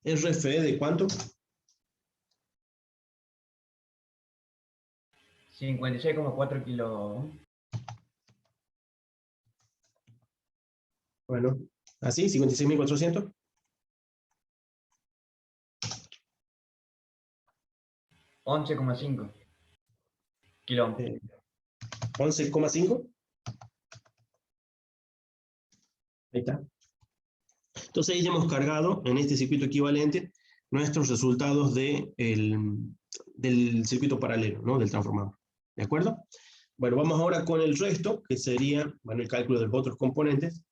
RFE de cuánto? 56,4 kilos. Bueno, así, 56.400. 11,5 kilómetros. 11,5. Ahí está. Entonces ahí ya hemos cargado en este circuito equivalente nuestros resultados del circuito paralelo, ¿no? Del transformador. ¿De acuerdo? Bueno, vamos ahora con el resto, que sería, bueno, el cálculo de los otros componentes.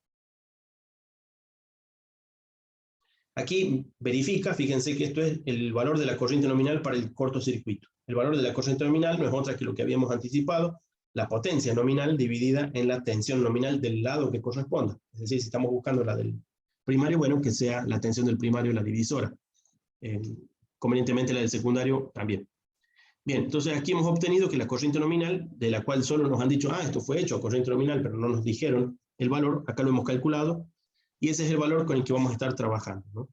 Aquí verifica, fíjense que esto es el valor de la corriente nominal para el cortocircuito. El valor de la corriente nominal no es otra que lo que habíamos anticipado, la potencia nominal dividida en la tensión nominal del lado que corresponda. Es decir, si estamos buscando la del primario, bueno, que sea la tensión del primario la divisora. Convenientemente la del secundario también. Bien, entonces aquí hemos obtenido que la corriente nominal, de la cual solo nos han dicho, ah, esto fue hecho a corriente nominal, pero no nos dijeron el valor, acá lo hemos calculado, y ese es el valor con el que vamos a estar trabajando, ¿no?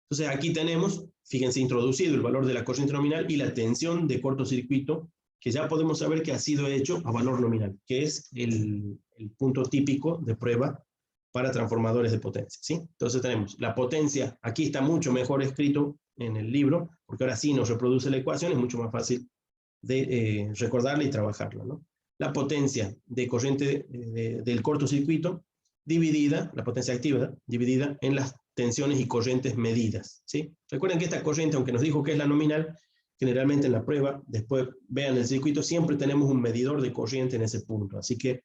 Entonces aquí tenemos, fíjense, introducido el valor de la corriente nominal y la tensión de cortocircuito, que ya podemos saber que ha sido hecho a valor nominal, que es el punto típico de prueba para transformadores de potencia, ¿sí? Entonces tenemos la potencia, aquí está mucho mejor escrito en el libro, porque ahora sí nos reproduce la ecuación, es mucho más fácil de recordarla y trabajarla, ¿no? La potencia de corriente del cortocircuito dividida, la potencia activa, dividida en las tensiones y corrientes medidas, ¿sí? Recuerden que esta corriente, aunque nos dijo que es la nominal, generalmente en la prueba, después vean el circuito, siempre tenemos un medidor de corriente en ese punto, así que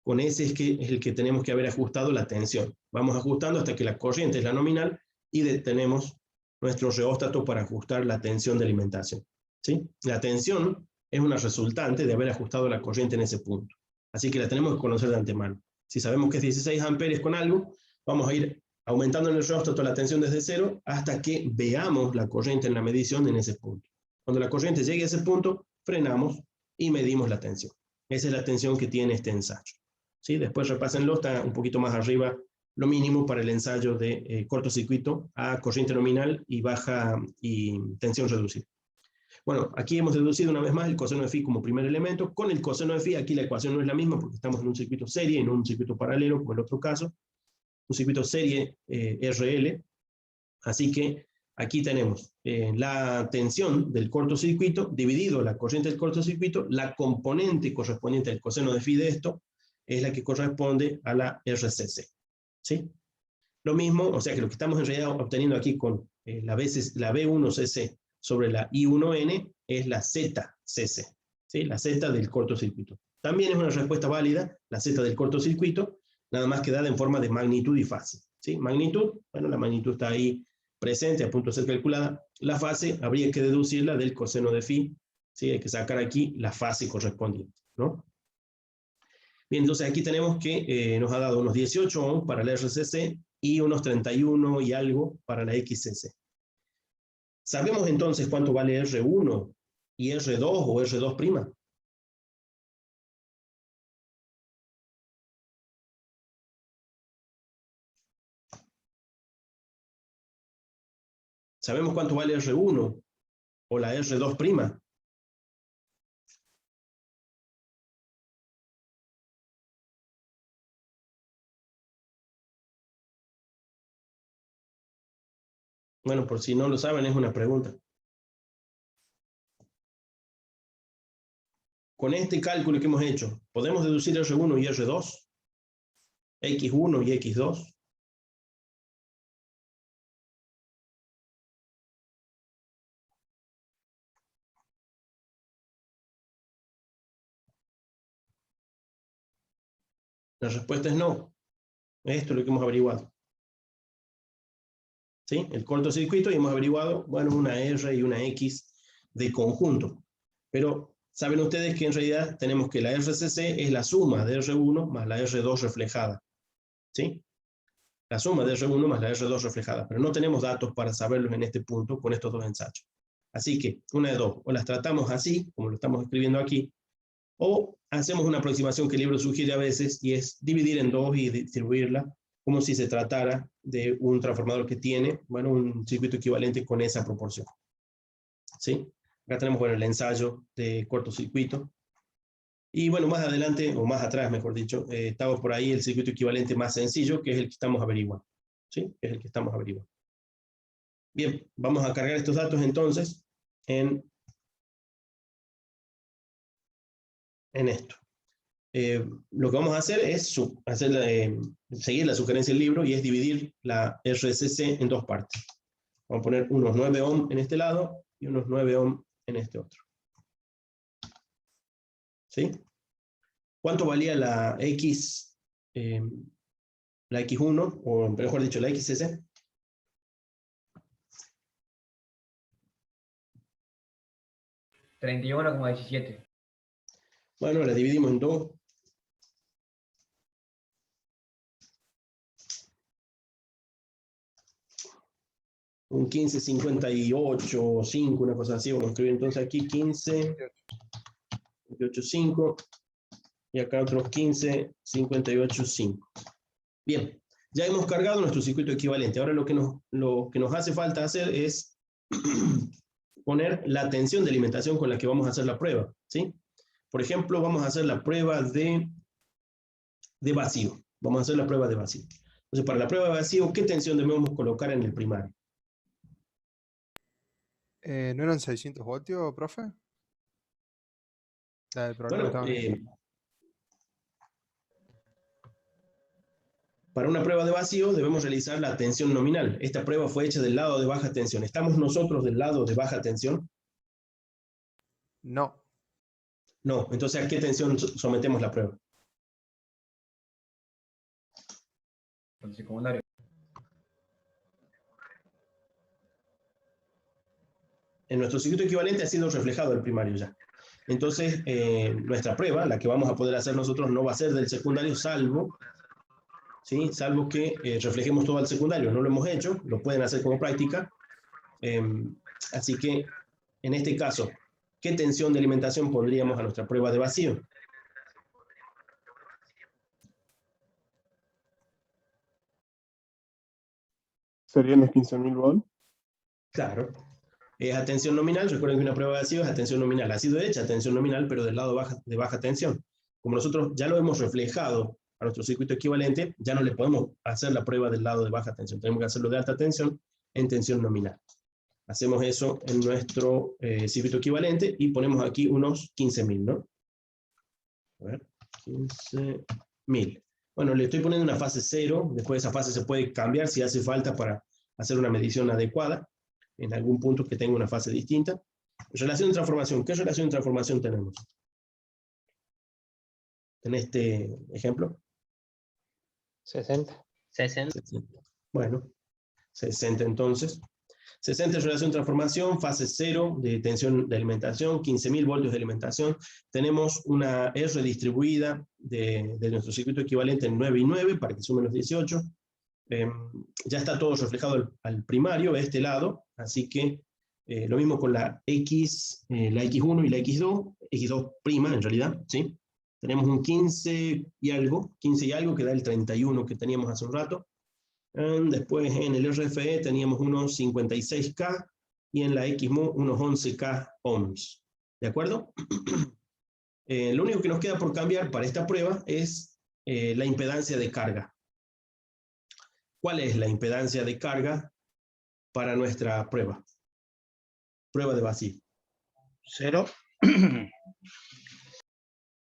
con ese es el que tenemos que haber ajustado la tensión. Vamos ajustando hasta que la corriente es la nominal y tenemos nuestro reóstato para ajustar la tensión de alimentación, ¿sí? La tensión es una resultante de haber ajustado la corriente en ese punto, así que la tenemos que conocer de antemano. Si sabemos que es 16 amperes con algo, vamos a ir aumentando en el reóstato la tensión desde cero hasta que veamos la corriente en la medición en ese punto. Cuando la corriente llegue a ese punto, frenamos y medimos la tensión. Esa es la tensión que tiene este ensayo, ¿sí? Después repásenlo, está un poquito más arriba lo mínimo para el ensayo de cortocircuito a corriente nominal y baja y tensión reducida. Bueno, aquí hemos deducido una vez más el coseno de phi como primer elemento. Con el coseno de phi, aquí la ecuación no es la misma porque estamos en un circuito serie y no en un circuito paralelo, como el otro caso. Un circuito serie RL. Así que aquí tenemos la tensión del cortocircuito dividido la corriente del cortocircuito. La componente correspondiente al coseno de phi de esto es la que corresponde a la RCC, ¿sí? Lo mismo, o sea que lo que estamos en realidad obteniendo aquí con la B1CC sobre la I1N es la ZCC, ¿sí? La Z del cortocircuito. También es una respuesta válida, la Z del cortocircuito, nada más que dada en forma de magnitud y fase, ¿sí? Magnitud, bueno, la magnitud está ahí presente, a punto de ser calculada. La fase habría que deducirla del coseno de phi, ¿sí? Hay que sacar aquí la fase correspondiente, ¿no? Bien, entonces aquí tenemos que nos ha dado unos 18 ohms para la RCC y unos 31 y algo para la XCC. ¿Sabemos entonces cuánto vale R1 y R2 o R2'? ¿Sabemos cuánto vale R1 o la R2'? Bueno, por si no lo saben, es una pregunta. Con este cálculo que hemos hecho, ¿podemos deducir R1 y R2? X1 y X2. La respuesta es no. Esto es lo que hemos averiguado. ¿Sí? El cortocircuito, y hemos averiguado, bueno, una R y una X de conjunto. Pero saben ustedes que en realidad tenemos que la RCC es la suma de R1 más la R2 reflejada. ¿Sí? La suma de R1 más la R2 reflejada. Pero no tenemos datos para saberlos en este punto con estos dos ensayos. Así que, una de dos, o las tratamos así, como lo estamos escribiendo aquí, o hacemos una aproximación que el libro sugiere a veces, y es dividir en dos y distribuirla, como si se tratara de un transformador que tiene, bueno, un circuito equivalente con esa proporción. ¿Sí? Acá tenemos, bueno, el ensayo de cortocircuito. Y bueno, más adelante, o más atrás, mejor dicho, estamos por ahí el circuito equivalente más sencillo, que es el que estamos averiguando. ¿Sí? Es el que estamos averiguando. Bien, vamos a cargar estos datos entonces en esto. Lo que vamos a hacer es seguir la sugerencia del libro, y es dividir la RCC en dos partes. Vamos a poner unos 9 ohm en este lado y unos 9 ohm en este otro. ¿Sí? ¿Cuánto valía la X, la X1, o mejor dicho, la XCC? $31,17. Bueno, la dividimos en dos. Un 15,58, 5, una cosa así. Vamos a escribir entonces aquí 15,58,5. Y acá otros 15,58,5. Bien, ya hemos cargado nuestro circuito equivalente. Ahora lo que nos hace falta hacer es poner la tensión de alimentación con la que vamos a hacer la prueba. ¿Sí? Por ejemplo, vamos a hacer la prueba de vacío. Vamos a hacer la prueba de vacío. Entonces, para la prueba de vacío, ¿qué tensión debemos colocar en el primario? ¿No eran 600 voltios, profe? La del problema Bueno, estaba bien. Para una prueba de vacío debemos realizar la tensión nominal. Esta prueba fue hecha del lado de baja tensión. ¿Estamos nosotros del lado de baja tensión? No. No. Entonces, ¿a qué tensión sometemos la prueba? El secundario. En nuestro circuito equivalente ha sido reflejado el primario ya. Entonces, nuestra prueba, la que vamos a poder hacer nosotros, no va a ser del secundario, salvo que reflejemos todo al secundario. No lo hemos hecho, lo pueden hacer como práctica. Así que, en este caso, ¿qué tensión de alimentación pondríamos a nuestra prueba de vacío? ¿Serían los 15.000 volts? Claro. Es a tensión nominal. Recuerden que una prueba de vacío es a tensión nominal. Ha sido hecha a tensión nominal, pero del lado de baja tensión. Como nosotros ya lo hemos reflejado a nuestro circuito equivalente, ya no le podemos hacer la prueba del lado de baja tensión. Tenemos que hacerlo de alta tensión en tensión nominal. Hacemos eso en nuestro circuito equivalente y ponemos aquí unos 15.000, ¿no? A ver, 15.000. Bueno, le estoy poniendo una fase 0. Después esa fase se puede cambiar si hace falta para hacer una medición adecuada en algún punto que tenga una fase distinta. Relación de transformación. ¿Qué relación de transformación tenemos en este ejemplo? 60. 60. Bueno, 60 entonces. 60 en relación de transformación, fase 0 de tensión de alimentación, 15.000 voltios de alimentación. Tenemos una R distribuida de nuestro circuito equivalente en 9 y 9, para que sumen los 18. Ya está todo reflejado al primario, de este lado, así que lo mismo con la X, la X1 y la X2, X2' en realidad, ¿sí? Tenemos un 15 y algo que da el 31 que teníamos hace un rato. Después en el RFE teníamos unos 56K y en la XMO unos 11K ohms. ¿De acuerdo? Lo único que nos queda por cambiar para esta prueba es la impedancia de carga. ¿Cuál es la impedancia de carga para nuestra prueba? Prueba de vacío. 0.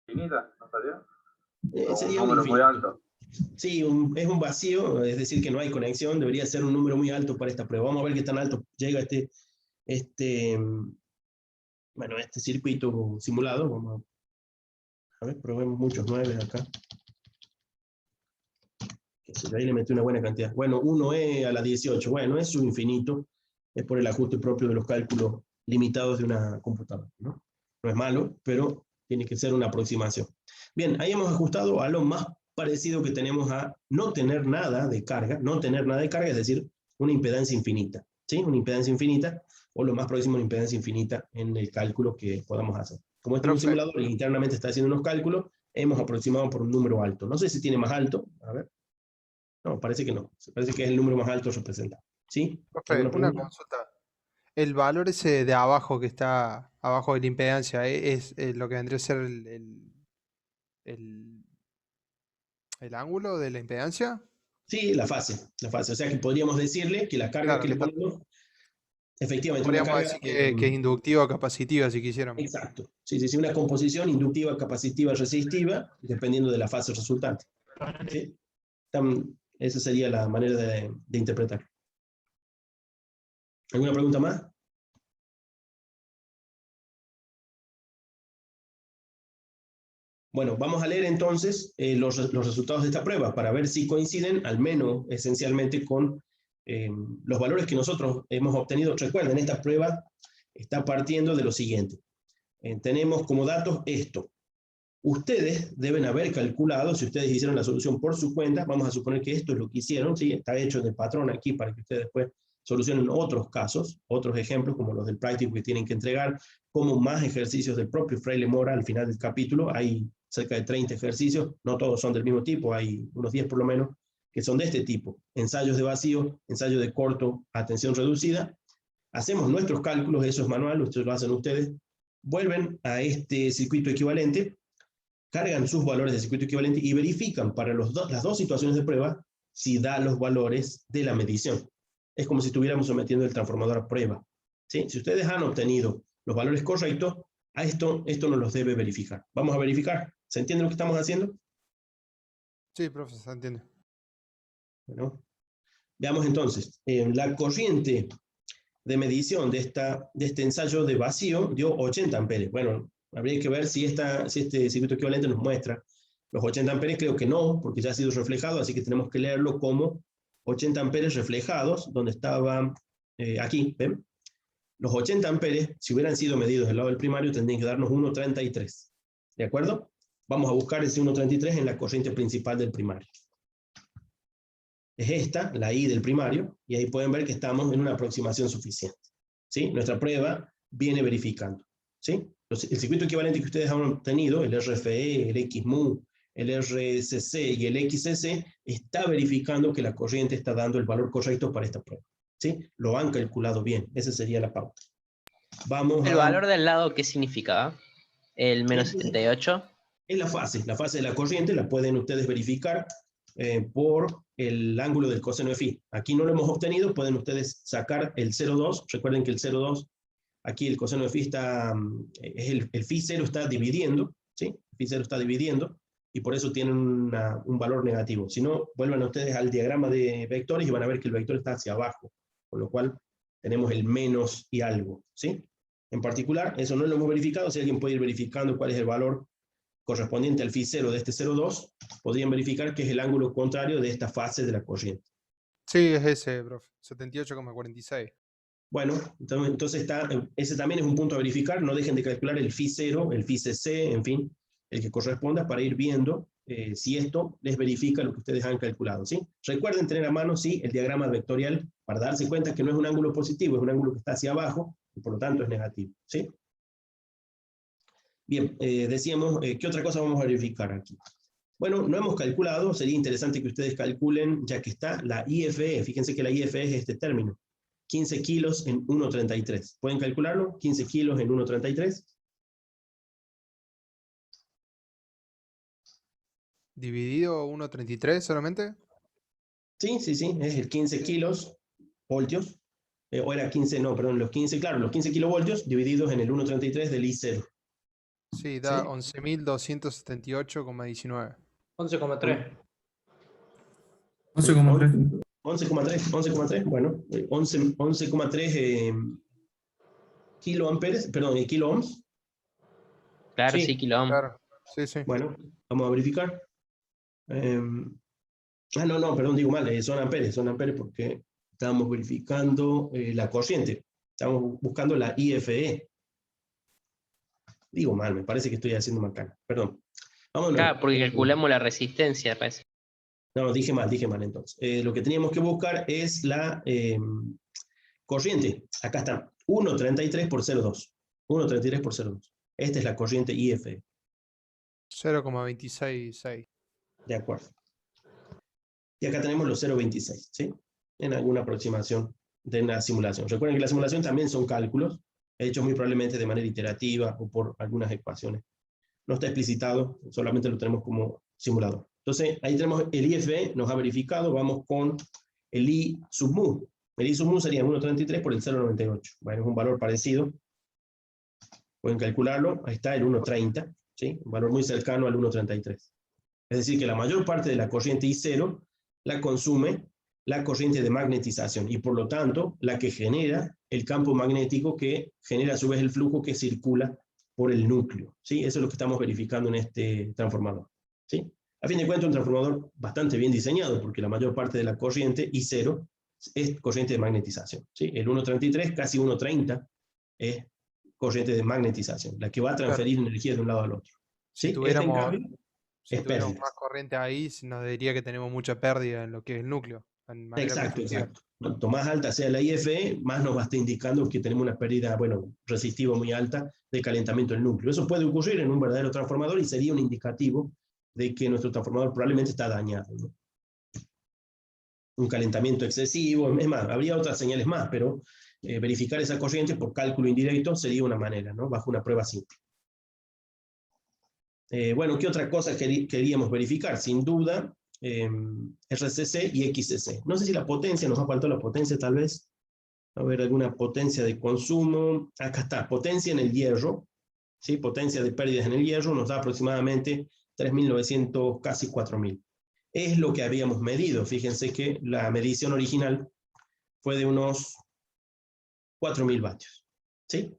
¿Infinita? ¿No salió? Sería un número muy alto. Sí, es un vacío, es decir que no hay conexión. Debería ser un número muy alto para esta prueba. Vamos a ver qué tan alto llega este circuito simulado. Vamos a ver, probemos muchos 9 acá. Ahí le metí una buena cantidad. Bueno, 1E a la 18. Bueno, es infinito. Es por el ajuste propio de los cálculos limitados de una computadora, ¿no? No es malo, pero tiene que ser una aproximación. Bien, ahí hemos ajustado a lo más parecido que tenemos a no tener nada de carga. No tener nada de carga, es decir, una impedancia infinita. ¿Sí? Una impedancia infinita, o lo más próximo a una impedancia infinita en el cálculo que podamos hacer. Como este es un simulador y internamente está haciendo unos cálculos, hemos aproximado por un número alto. No sé si tiene más alto. A ver. No, parece que no. Parece que es el número más alto representado. ¿Sí? Profe, una consulta. El valor ese de abajo que está abajo de la impedancia, ¿es lo que vendría a ser el ángulo de la impedancia? Sí, la fase. O sea que podríamos decirle que la carga que le ponemos, efectivamente, una podríamos carga... decir que es inductiva o capacitiva, si quisiéramos. Exacto. Sí, sí, sí, una composición inductiva, capacitiva, resistiva, dependiendo de la fase resultante. ¿Sí? Esa sería la manera de interpretar. ¿Alguna pregunta más? Bueno, vamos a leer entonces los resultados de esta prueba para ver si coinciden, al menos esencialmente, con los valores que nosotros hemos obtenido. Recuerden, esta prueba está partiendo de lo siguiente. Tenemos como datos esto. Ustedes deben haber calculado, si ustedes hicieron la solución por su cuenta, vamos a suponer que esto es lo que hicieron, ¿sí? Está hecho en el patrón aquí para que ustedes después solucionen otros casos, otros ejemplos como los del práctico que tienen que entregar, como más ejercicios del propio Fraile Mora al final del capítulo. Hay cerca de 30 ejercicios, no todos son del mismo tipo, hay unos 10 por lo menos, que son de este tipo. Ensayos de vacío, ensayo de corto a tensión reducida. Hacemos nuestros cálculos, eso es manual, ustedes lo hacen ustedes, vuelven a este circuito equivalente, cargan sus valores de circuito equivalente y verifican para las dos situaciones de prueba si da los valores de la medición. Es como si estuviéramos sometiendo el transformador a prueba. ¿Sí? Si ustedes han obtenido los valores correctos, a esto nos los debe verificar. Vamos a verificar. ¿Se entiende lo que estamos haciendo? Sí, profesor, se entiende. Bueno, veamos entonces. La corriente de medición de este ensayo de vacío dio 80 amperes. Bueno, habría que ver si este circuito equivalente nos muestra los 80 amperes. Creo que no, porque ya ha sido reflejado, así que tenemos que leerlo como 80 amperes reflejados, donde estaba aquí, ¿ven? Los 80 amperes, si hubieran sido medidos del lado del primario, tendrían que darnos 1,33. ¿De acuerdo? Vamos a buscar ese 1,33 en la corriente principal del primario. Es esta, la I del primario, y ahí pueden ver que estamos en una aproximación suficiente. ¿Sí? Nuestra prueba viene verificando. ¿Sí? El circuito equivalente que ustedes han obtenido, el RFE, el XMU, el RCC y el XCC, está verificando que la corriente está dando el valor correcto para esta prueba. ¿Sí? Lo han calculado bien. Esa sería la pauta. ¿El valor del lado qué significaba? ¿El menos 78? Es la fase de la corriente, la pueden ustedes verificar por el ángulo del coseno de phi. Aquí no lo hemos obtenido, pueden ustedes sacar el 0,2. Recuerden que el 0,2, aquí el coseno de phi está, el phi 0 está dividiendo, ¿sí? El phi 0 está dividiendo, y por eso tienen un valor negativo. Si no, vuelvan ustedes al diagrama de vectores y van a ver que el vector está hacia abajo, con lo cual tenemos el menos y algo, ¿sí? En particular, eso no lo hemos verificado. Si alguien puede ir verificando cuál es el valor correspondiente al phi 0 de este 0,2, podrían verificar que es el ángulo contrario de esta fase de la corriente. Sí, es ese, profe, 78,46. Bueno, entonces ese también es un punto a verificar. No dejen de calcular el phi 0, el phi cc, en fin, el que corresponda, para ir viendo si esto les verifica lo que ustedes han calculado, ¿sí? Recuerden tener a mano, sí, el diagrama vectorial para darse cuenta que no es un ángulo positivo, es un ángulo que está hacia abajo, y por lo tanto es negativo, ¿sí? Bien, decíamos, ¿qué otra cosa vamos a verificar aquí? Bueno, no hemos calculado, sería interesante que ustedes calculen, ya que está la IFE. Fíjense que la IFE es este término, 15 kilos en 1,33. ¿Pueden calcularlo? 15 kilos en 1,33. ¿Dividido 1,33 solamente? Sí, sí, sí, es el 15 kilos voltios, o era 15, no, perdón, los 15 kilovoltios divididos en el 1,33 del I0. Sí, da 11.278,19. 11,3. 11,3. 11,3, bueno, 11,3 kiloamperes, perdón, kiloohms. Claro, sí, kiloohms. Claro, sí, sí. Bueno, vamos a verificar. No, perdón, digo mal, son amperes porque estábamos verificando la corriente. Estamos buscando la IFE. Digo mal, me parece que estoy haciendo macana. Perdón. Vamos de nuevo. Claro, porque calculamos la resistencia, parece. No, dije mal entonces. Lo que teníamos que buscar es la corriente. Acá está, 1,33 por 0,2. 1,33 por 0,2. Esta es la corriente IFE. 0,266. De acuerdo. Y acá tenemos los 0,26, ¿sí? En alguna aproximación de la simulación. Recuerden que la simulación también son cálculos, hechos muy probablemente de manera iterativa o por algunas ecuaciones. No está explicitado, solamente lo tenemos como simulador. Entonces, ahí tenemos el IFE, nos ha verificado, vamos con el I sub mu. El I sub mu sería 1,33 por el 0,98. Bueno, es un valor parecido. Pueden calcularlo, ahí está el 1,30, ¿sí? Un valor muy cercano al 1,33. Es decir, que la mayor parte de la corriente I0 la consume la corriente de magnetización y por lo tanto la que genera el campo magnético que genera a su vez el flujo que circula por el núcleo, ¿sí? Eso es lo que estamos verificando en este transformador, ¿sí? A fin de cuentas un transformador bastante bien diseñado porque la mayor parte de la corriente I0 es corriente de magnetización, ¿sí? El 1,33 casi 1,30 es corriente de magnetización, la que va a transferir energía de un lado al otro, ¿sí? Si tuviéramos, es pérdida. más corriente ahí, nos diría que tenemos mucha pérdida en lo que es el núcleo. Exacto. Cuanto más alta sea la IFE, más nos va a estar indicando que tenemos una pérdida, resistiva muy alta de calentamiento del núcleo. Eso puede ocurrir en un verdadero transformador y sería un indicativo de que nuestro transformador probablemente está dañado, ¿no? Un calentamiento excesivo, es más, habría otras señales más, pero verificar esa corriente por cálculo indirecto sería una manera, ¿no? Bajo una prueba simple. ¿Qué otra cosa queríamos verificar? Sin duda, RCC y XCC. No sé si la potencia, nos ha faltado la potencia tal vez. A ver, alguna potencia de consumo. Acá está, potencia en el hierro. ¿Sí? Potencia de pérdidas en el hierro nos da aproximadamente 3.900, casi 4.000. Es lo que habíamos medido. Fíjense que la medición original fue de unos 4.000 vatios. ¿Sí?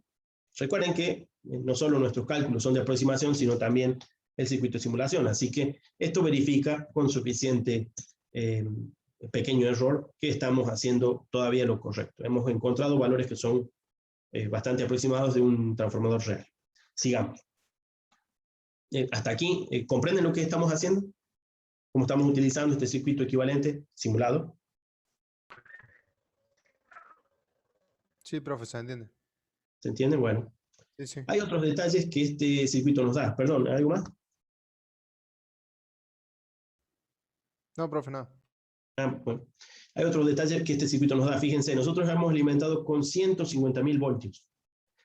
Recuerden que no solo nuestros cálculos son de aproximación, sino también el circuito de simulación. Así que esto verifica con suficiente pequeño error que estamos haciendo todavía lo correcto. Hemos encontrado valores que son bastante aproximados de un transformador real. Sigamos. Hasta aquí, ¿comprenden lo que estamos haciendo? ¿Cómo estamos utilizando este circuito equivalente simulado? Sí, profe, se entiende. ¿Se entiende? Bueno. Sí. Hay otros detalles que este circuito nos da. Perdón, ¿algo más? No, profe, nada. Bueno. Hay otros detalles que este circuito nos da. Fíjense, nosotros hemos alimentado con 150.000 voltios.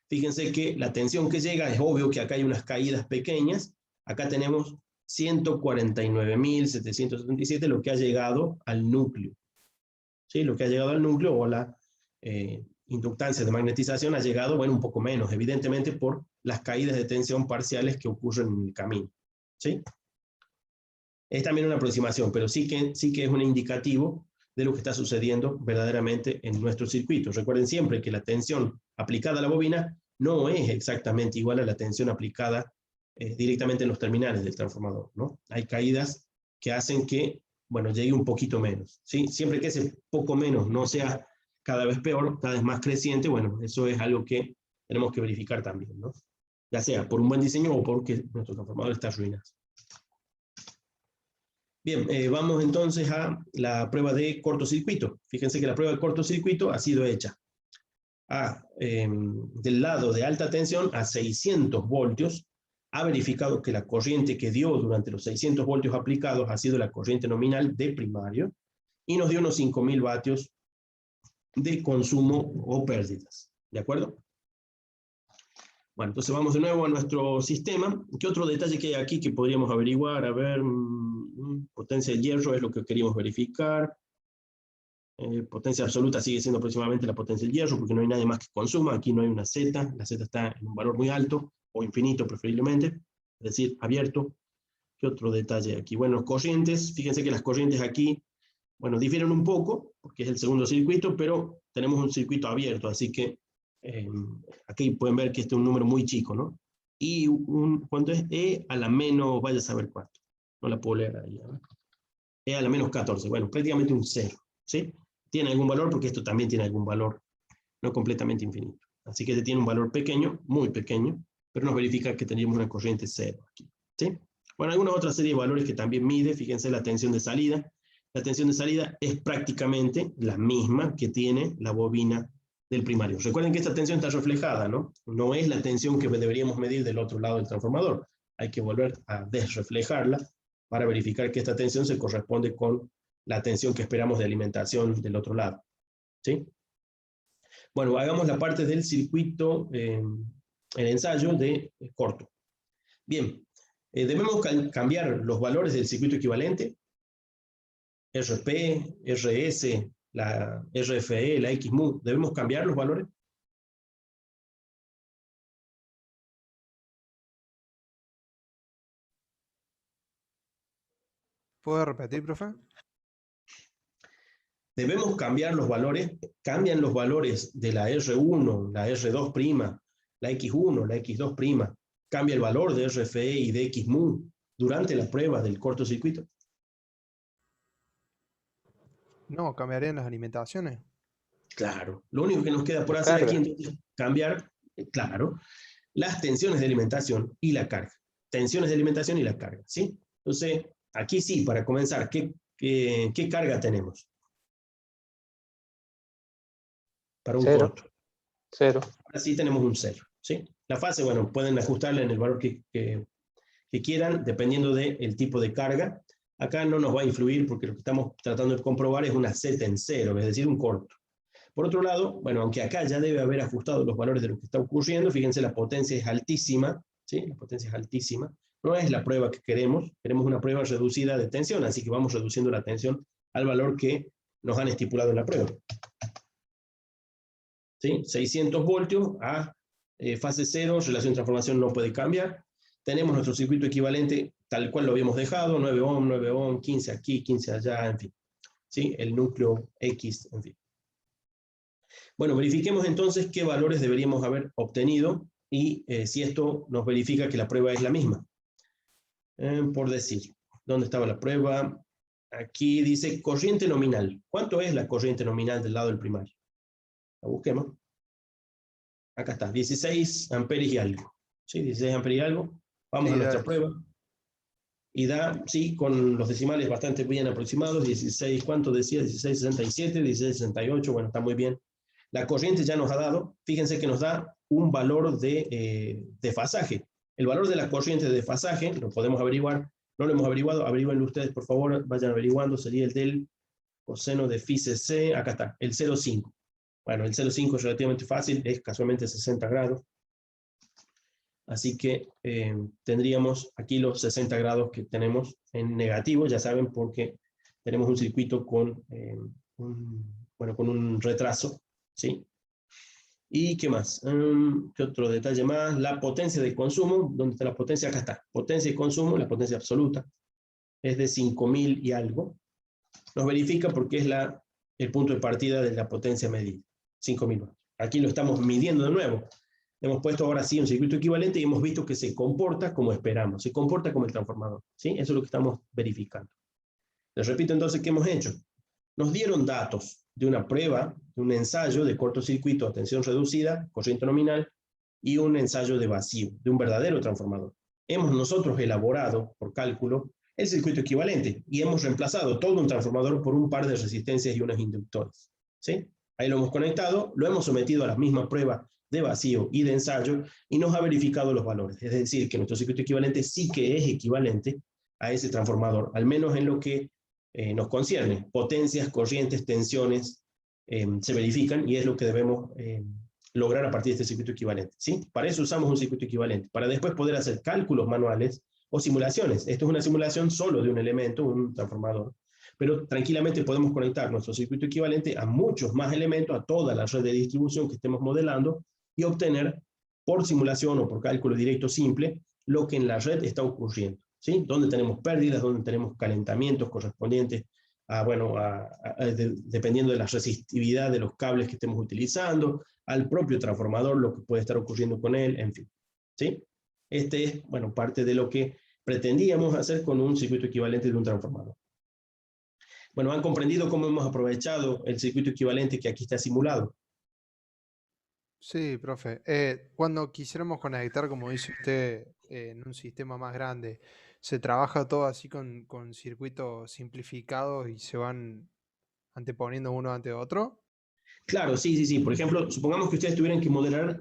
Fíjense que la tensión que llega, es obvio que acá hay unas caídas pequeñas. Acá tenemos 149.777, lo que ha llegado al núcleo. ¿Sí? Lo que ha llegado al núcleo o la inductancia de magnetización ha llegado, un poco menos, evidentemente por las caídas de tensión parciales que ocurren en el camino. ¿Sí? Es también una aproximación, pero sí que es un indicativo de lo que está sucediendo verdaderamente en nuestro circuito. Recuerden siempre que la tensión aplicada a la bobina no es exactamente igual a la tensión aplicada directamente en los terminales del transformador, ¿no? Hay caídas que hacen que, llegue un poquito menos, ¿sí? Siempre que ese poco menos no sea cada vez peor, cada vez más creciente, eso es algo que tenemos que verificar también, ¿no? Ya sea por un buen diseño o porque nuestro transformador está arruinado. Bien, vamos entonces a la prueba de cortocircuito. Fíjense que la prueba de cortocircuito ha sido hecha del lado de alta tensión a 600 voltios. Ha verificado que la corriente que dio durante los 600 voltios aplicados ha sido la corriente nominal de primario y nos dio unos 5.000 vatios de consumo o pérdidas. ¿De acuerdo? Bueno, entonces vamos de nuevo a nuestro sistema. ¿Qué otro detalle que hay aquí que podríamos averiguar? A ver, potencia del hierro es lo que queríamos verificar. Potencia absoluta sigue siendo aproximadamente la potencia del hierro, porque no hay nadie más que consuma. Aquí no hay una Z, la Z está en un valor muy alto, o infinito preferiblemente, es decir, abierto. ¿Qué otro detalle aquí? Bueno, corrientes, fíjense que las corrientes aquí, difieren un poco, porque es el segundo circuito, pero tenemos un circuito abierto, así que aquí pueden ver que este es un número muy chico, ¿no? Y ¿cuánto es? E a la menos, vaya a saber cuánto. No la puedo leer ahí, ¿no? es a la menos 14. Bueno, prácticamente un 0. ¿Sí? Tiene algún valor porque esto también tiene algún valor, no completamente infinito. Así que este tiene un valor pequeño, muy pequeño, pero nos verifica que tendríamos una corriente 0 aquí. ¿Sí? Bueno, alguna otra serie de valores que también mide, fíjense la tensión de salida. La tensión de salida es prácticamente la misma que tiene la bobina del primario. Recuerden que esta tensión está reflejada, ¿no? No es la tensión que deberíamos medir del otro lado del transformador. Hay que volver a desreflejarla para verificar que esta tensión se corresponde con la tensión que esperamos de alimentación del otro lado. ¿Sí? Bueno, hagamos la parte del circuito, el ensayo de corto. Bien, debemos cambiar los valores del circuito equivalente, RP, RS, la RFE, la XMU, ¿debemos cambiar los valores? ¿Puedo repetir, profe? Debemos cambiar los valores, cambian los valores de la R1, la R2', la X1, la X2', cambia el valor de RFE y de XMU durante la prueba del cortocircuito. No, cambiarían las alimentaciones. Claro, lo único que nos queda por hacer aquí entonces es cambiar, claro, las tensiones de alimentación y la carga. Tensiones de alimentación y la carga, ¿sí? Entonces, aquí sí, para comenzar, ¿qué carga tenemos? Para un corto. 0. Ahora sí tenemos un 0, ¿sí? La fase, bueno, pueden ajustarla en el valor que quieran, dependiendo del tipo de carga. Acá no nos va a influir porque lo que estamos tratando de comprobar es una Z en 0, es decir, un corto. Por otro lado, bueno, aunque acá ya debe haber ajustado los valores de lo que está ocurriendo, fíjense, la potencia es altísima, ¿sí? La potencia es altísima. No es la prueba que queremos una prueba reducida de tensión, así que vamos reduciendo la tensión al valor que nos han estipulado en la prueba. ¿Sí? 600 voltios a fase 0, relación de transformación no puede cambiar. Tenemos nuestro circuito equivalente tal cual lo habíamos dejado, 9 ohm, 9 ohm, 15 aquí, 15 allá, en fin. ¿Sí? El núcleo X, en fin. Bueno, verifiquemos entonces qué valores deberíamos haber obtenido y si esto nos verifica que la prueba es la misma. Por decir, ¿dónde estaba la prueba? Aquí dice corriente nominal. ¿Cuánto es la corriente nominal del lado del primario? La busquemos. Acá está, 16 amperes y algo. ¿Sí? 16 amperes y algo. Vamos a nuestra prueba. Y da, sí, con los decimales bastante bien aproximados. 16, ¿cuánto decía? 16,67, 16,68. Bueno, está muy bien. La corriente ya nos ha dado. Fíjense que nos da un valor de desfasaje. El valor de la corriente de desfasaje lo podemos averiguar. No lo hemos averiguado. Averigüenlo ustedes, por favor. Vayan averiguando. Sería el del coseno de phi c. Acá está, el 0,5. Bueno, el 0,5 es relativamente fácil, es casualmente 60 grados. Así que tendríamos aquí los 60 grados que tenemos en negativo, ya saben, porque tenemos un circuito con, con un retraso, ¿sí? ¿Y qué más? ¿Qué otro detalle más? La potencia de consumo, ¿dónde está la potencia? Acá está, potencia de consumo, la potencia absoluta, es de 5000 y algo. Nos verifica porque es el punto de partida de la potencia medida. 5000 watts. Aquí lo estamos midiendo de nuevo. Hemos puesto ahora sí un circuito equivalente y hemos visto que se comporta como esperamos, se comporta como el transformador. ¿Sí? Eso es lo que estamos verificando. Les repito entonces qué hemos hecho. Nos dieron datos de una prueba, de un ensayo de cortocircuito a tensión reducida, corriente nominal, y un ensayo de vacío, de un verdadero transformador. Hemos nosotros elaborado, por cálculo, el circuito equivalente y hemos reemplazado todo un transformador por un par de resistencias y unos inductores. ¿Sí? Ahí lo hemos conectado, lo hemos sometido a la misma prueba de vacío y de ensayo y nos ha verificado los valores. Es decir, que nuestro circuito equivalente sí que es equivalente a ese transformador, al menos en lo que nos concierne. Potencias, corrientes, tensiones se verifican y es lo que debemos lograr a partir de este circuito equivalente. ¿Sí? Para eso usamos un circuito equivalente, para después poder hacer cálculos manuales o simulaciones. Esto es una simulación solo de un elemento, un transformador, pero tranquilamente podemos conectar nuestro circuito equivalente a muchos más elementos, a toda la red de distribución que estemos modelando, y obtener por simulación o por cálculo directo simple lo que en la red está ocurriendo. ¿Sí? Donde tenemos pérdidas, donde tenemos calentamientos correspondientes dependiendo de la resistividad de los cables que estemos utilizando, al propio transformador, lo que puede estar ocurriendo con él, en fin. ¿Sí? Este es, bueno, parte de lo que pretendíamos hacer con un circuito equivalente de un transformador. Bueno, han comprendido cómo hemos aprovechado el circuito equivalente que aquí está simulado. Sí, profe. Cuando quisiéramos conectar, como dice usted, en un sistema más grande, ¿se trabaja todo así con circuitos simplificados y se van anteponiendo uno ante otro? Claro, sí, sí, sí. Por ejemplo, supongamos que ustedes tuvieran que modelar,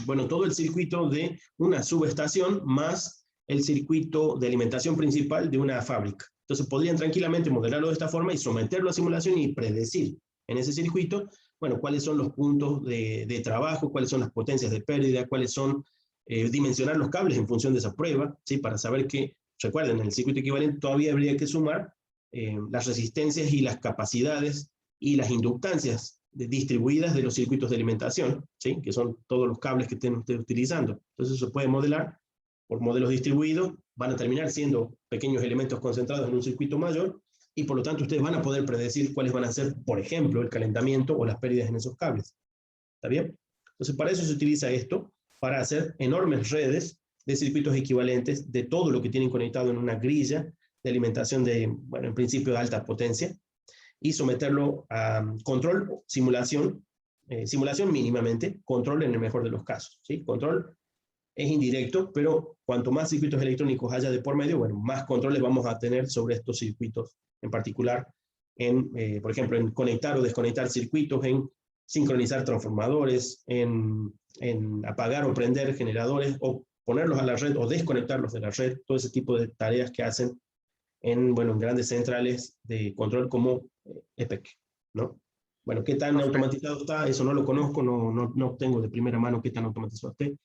bueno, todo el circuito de una subestación más el circuito de alimentación principal de una fábrica. Entonces podrían tranquilamente modelarlo de esta forma y someterlo a simulación y predecir en ese circuito, bueno, cuáles son los puntos de trabajo, cuáles son las potencias de pérdida, cuáles son, dimensionar los cables en función de esa prueba, ¿sí? Para saber que, recuerden, en el circuito equivalente todavía habría que sumar las resistencias y las capacidades y las inductancias distribuidas de los circuitos de alimentación, ¿sí? Que son todos los cables que estén ustedes utilizando. Entonces se puede modelar por modelos distribuidos, van a terminar siendo pequeños elementos concentrados en un circuito mayor, y por lo tanto ustedes van a poder predecir cuáles van a ser, por ejemplo, el calentamiento o las pérdidas en esos cables. ¿Está bien? Entonces para eso se utiliza esto, para hacer enormes redes de circuitos equivalentes de todo lo que tienen conectado en una grilla de alimentación de, bueno, en principio de alta potencia, y someterlo a control, simulación, simulación mínimamente, control en el mejor de los casos, ¿sí? Control es indirecto, pero cuanto más circuitos electrónicos haya de por medio, bueno, más controles vamos a tener sobre estos circuitos, en particular, por ejemplo, en conectar o desconectar circuitos, en sincronizar transformadores, en apagar o prender generadores, o ponerlos a la red, o desconectarlos de la red, todo ese tipo de tareas que hacen en, bueno, en grandes centrales de control como EPEC, ¿no? Bueno, ¿qué tan automatizado está? Eso no lo conozco, no tengo de primera mano qué tan automatizado esté.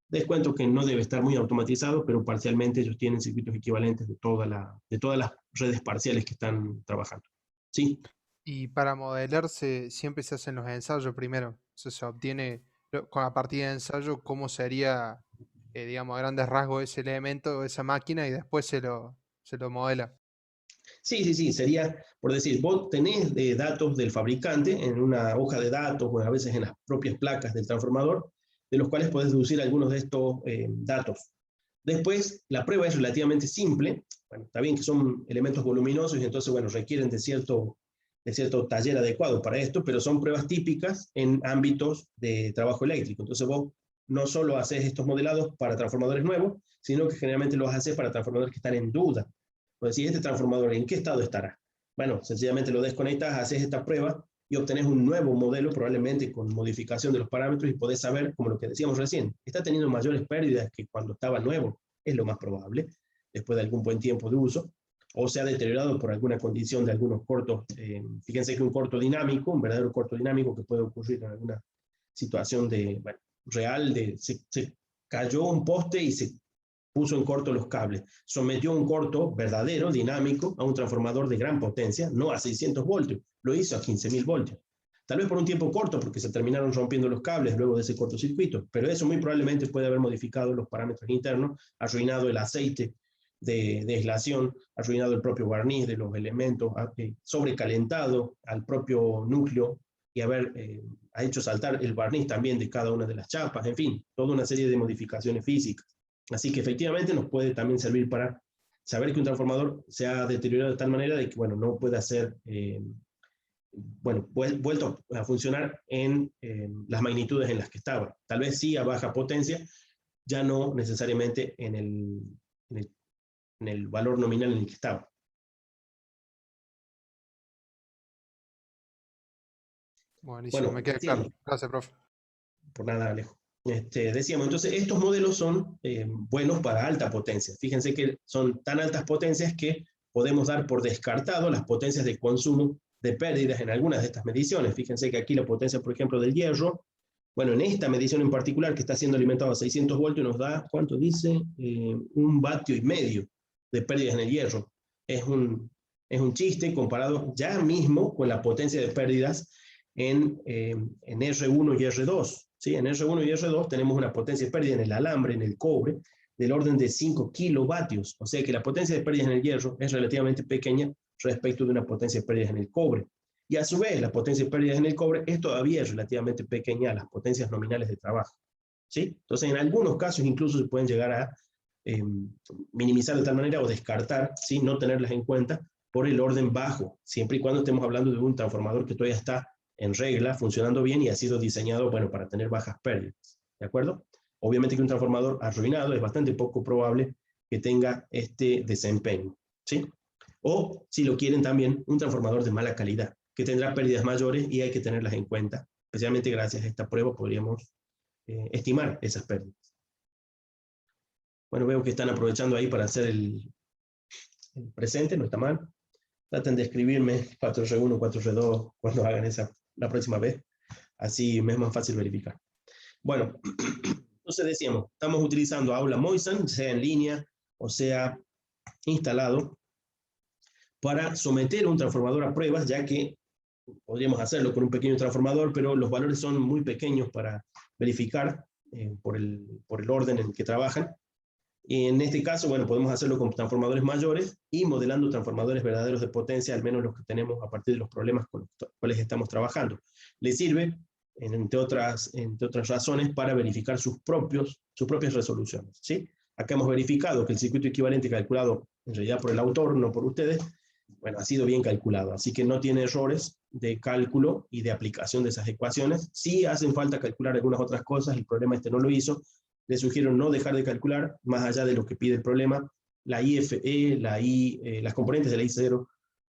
Les cuento que no debe estar muy automatizado, pero parcialmente ellos tienen circuitos equivalentes de todas las redes parciales que están trabajando. ¿Sí? Y para modelarse siempre se hacen los ensayos primero. O sea, se obtiene a partir de ensayo cómo sería, digamos, a grandes rasgos ese elemento, esa máquina, y después se lo modela. Sí, sí, sí, sería, por decir, vos tenés datos del fabricante en una hoja de datos o a veces en las propias placas del transformador, de los cuales podés deducir algunos de estos datos. Después, la prueba es relativamente simple. Bueno, está bien que son elementos voluminosos y entonces, bueno, requieren de cierto taller adecuado para esto, pero son pruebas típicas en ámbitos de trabajo eléctrico. Entonces vos no solo haces estos modelados para transformadores nuevos, sino que generalmente los haces para transformadores que están en duda. Pues si este transformador, ¿en qué estado estará? Bueno, sencillamente lo desconectas, haces esta prueba y obtenés un nuevo modelo, probablemente con modificación de los parámetros, y podés saber, como lo que decíamos recién, está teniendo mayores pérdidas que cuando estaba nuevo, es lo más probable, después de algún buen tiempo de uso, o se ha deteriorado por alguna condición de algunos cortos. Fíjense que un corto dinámico, un verdadero corto dinámico que puede ocurrir en alguna situación de, bueno, real, se cayó un poste y se puso en corto los cables, sometió un corto verdadero, dinámico, a un transformador de gran potencia, no a 600 voltios, lo hizo a 15.000 voltios. Tal vez por un tiempo corto, porque se terminaron rompiendo los cables luego de ese cortocircuito, pero eso muy probablemente puede haber modificado los parámetros internos, arruinado el aceite de aislación, arruinado el propio barniz de los elementos, sobrecalentado al propio núcleo y ha hecho saltar el barniz también de cada una de las chapas, en fin, toda una serie de modificaciones físicas. Así que efectivamente nos puede también servir para saber que un transformador se ha deteriorado de tal manera de que, bueno, no pueda ser, bueno, vuelto a funcionar en las magnitudes en las que estaba. Tal vez sí a baja potencia, ya no necesariamente en el valor nominal en el que estaba. Buenísimo, Bueno, me queda claro. Gracias, profe. Por nada, Alejo. Decíamos, entonces, estos modelos son buenos para alta potencia. Fíjense que son tan altas potencias que podemos dar por descartado las potencias de consumo de pérdidas en algunas de estas mediciones. Fíjense que aquí la potencia, por ejemplo, del hierro, bueno, en esta medición en particular, que está siendo alimentado a 600 voltios, nos da, ¿cuánto dice? 1,5 vatios de pérdidas en el hierro. Es un chiste comparado ya mismo con la potencia de pérdidas en R1 y R2. ¿Sí? En R1 y R2 tenemos una potencia de pérdida en el alambre, en el cobre, del orden de 5 kilovatios. O sea que la potencia de pérdidas en el hierro es relativamente pequeña respecto de una potencia de pérdidas en el cobre. Y a su vez, la potencia de pérdidas en el cobre es todavía relativamente pequeña a las potencias nominales de trabajo. ¿Sí? Entonces, en algunos casos incluso se pueden llegar a minimizar de tal manera o descartar, ¿sí? No tenerlas en cuenta por el orden bajo, siempre y cuando estemos hablando de un transformador que todavía está en regla, funcionando bien y ha sido diseñado, bueno, para tener bajas pérdidas, ¿de acuerdo? Obviamente que un transformador arruinado es bastante poco probable que tenga este desempeño, ¿sí? O, si lo quieren también, un transformador de mala calidad, que tendrá pérdidas mayores y hay que tenerlas en cuenta. Especialmente gracias a esta prueba podríamos estimar esas pérdidas. Bueno, veo que están aprovechando ahí para hacer el presente, no está mal. Traten de escribirme 4R1, 4R2 cuando hagan esa la próxima vez. Así me es más fácil verificar. Bueno, entonces decíamos, estamos utilizando Aula Moisan, sea en línea o sea instalado, para someter un transformador a pruebas, ya que podríamos hacerlo con un pequeño transformador, pero los valores son muy pequeños para verificar por el orden en el que trabajan. Y en este caso, bueno, podemos hacerlo con transformadores mayores y modelando transformadores verdaderos de potencia, al menos los que tenemos a partir de los problemas con los cuales estamos trabajando. Les sirve, entre otras razones, para verificar sus propias resoluciones, ¿sí? Acá hemos verificado que el circuito equivalente calculado, en realidad por el autor, no por ustedes, bueno, ha sido bien calculado, así que no tiene errores de cálculo y de aplicación de esas ecuaciones. Sí hacen falta calcular algunas otras cosas, el problema no lo hizo. Les sugiero no dejar de calcular, más allá de lo que pide el problema, la IFE, las componentes de la I0,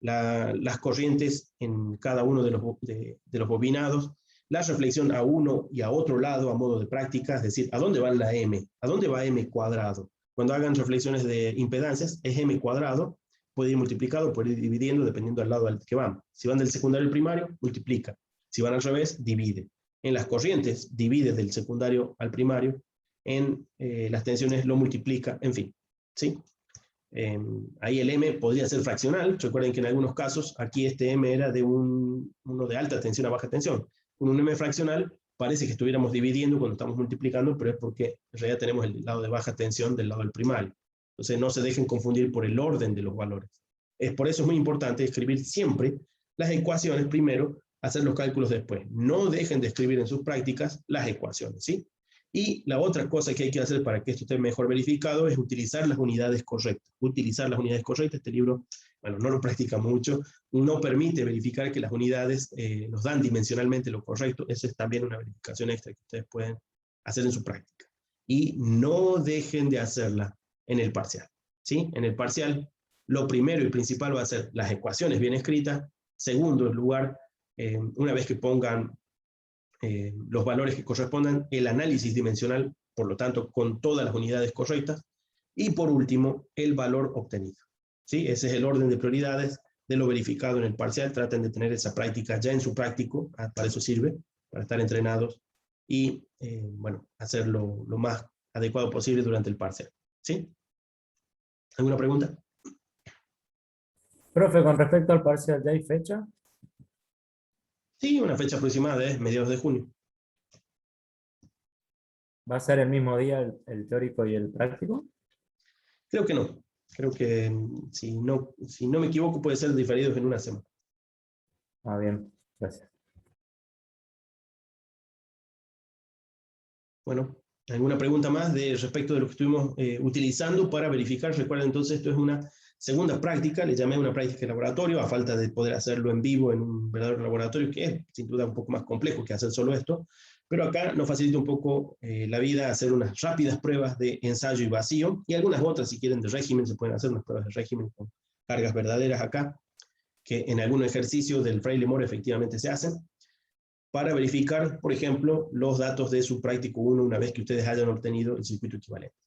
las corrientes en cada uno de los bobinados, la reflexión a uno y a otro lado a modo de práctica, es decir, ¿a dónde va la M? ¿A dónde va M cuadrado? Cuando hagan reflexiones de impedancias, es M cuadrado, puede ir multiplicado, puede ir dividiendo, dependiendo del lado al que van. Si van del secundario al primario, multiplica. Si van al revés, divide. En las corrientes, divide del secundario al primario. En las tensiones lo multiplica, en fin. ¿Sí? Ahí el M podría ser fraccional. Recuerden que en algunos casos, aquí este M era de uno de alta tensión a baja tensión. Con un M fraccional, parece que estuviéramos dividiendo cuando estamos multiplicando, pero es porque en realidad tenemos el lado de baja tensión del lado del primario. Entonces no se dejen confundir por el orden de los valores. Por eso es muy importante escribir siempre las ecuaciones primero, hacer los cálculos después. No dejen de escribir en sus prácticas las ecuaciones, ¿sí? Y la otra cosa que hay que hacer para que esto esté mejor verificado es utilizar las unidades correctas. Utilizar las unidades correctas, este libro, bueno, no lo practica mucho, no permite verificar que las unidades nos dan dimensionalmente lo correcto. Eso es también una verificación extra que ustedes pueden hacer en su práctica. Y no dejen de hacerla en el parcial, ¿sí? En el parcial, lo primero y principal va a ser las ecuaciones bien escritas. Segundo lugar, una vez que pongan los valores que correspondan, el análisis dimensional, por lo tanto, con todas las unidades correctas. Y por último, el valor obtenido, ¿sí? Ese es el orden de prioridades de lo verificado en el parcial. Traten de tener esa práctica ya en su práctico, para eso sirve, para estar entrenados y, bueno, hacerlo lo más adecuado posible durante el parcial, ¿sí? ¿Alguna pregunta? Profe, con respecto al parcial, ¿ya hay fecha? Sí, una fecha aproximada es mediados de junio. ¿Va a ser el mismo día el teórico y el práctico? Creo que no. Creo que, si no me equivoco, puede ser diferidos en una semana. Ah, bien. Gracias. Bueno, ¿alguna pregunta más respecto de lo que estuvimos utilizando para verificar? Recuerden, entonces, esto es una segunda práctica, le llamé una práctica de laboratorio, a falta de poder hacerlo en vivo en un verdadero laboratorio, que es sin duda un poco más complejo que hacer solo esto, pero acá nos facilita un poco la vida hacer unas rápidas pruebas de ensayo y vacío, y algunas otras, si quieren, de régimen, se pueden hacer unas pruebas de régimen con cargas verdaderas acá, que en algún ejercicio del Fraile-Moore efectivamente se hacen, para verificar, por ejemplo, los datos de su práctico 1 una vez que ustedes hayan obtenido el circuito equivalente.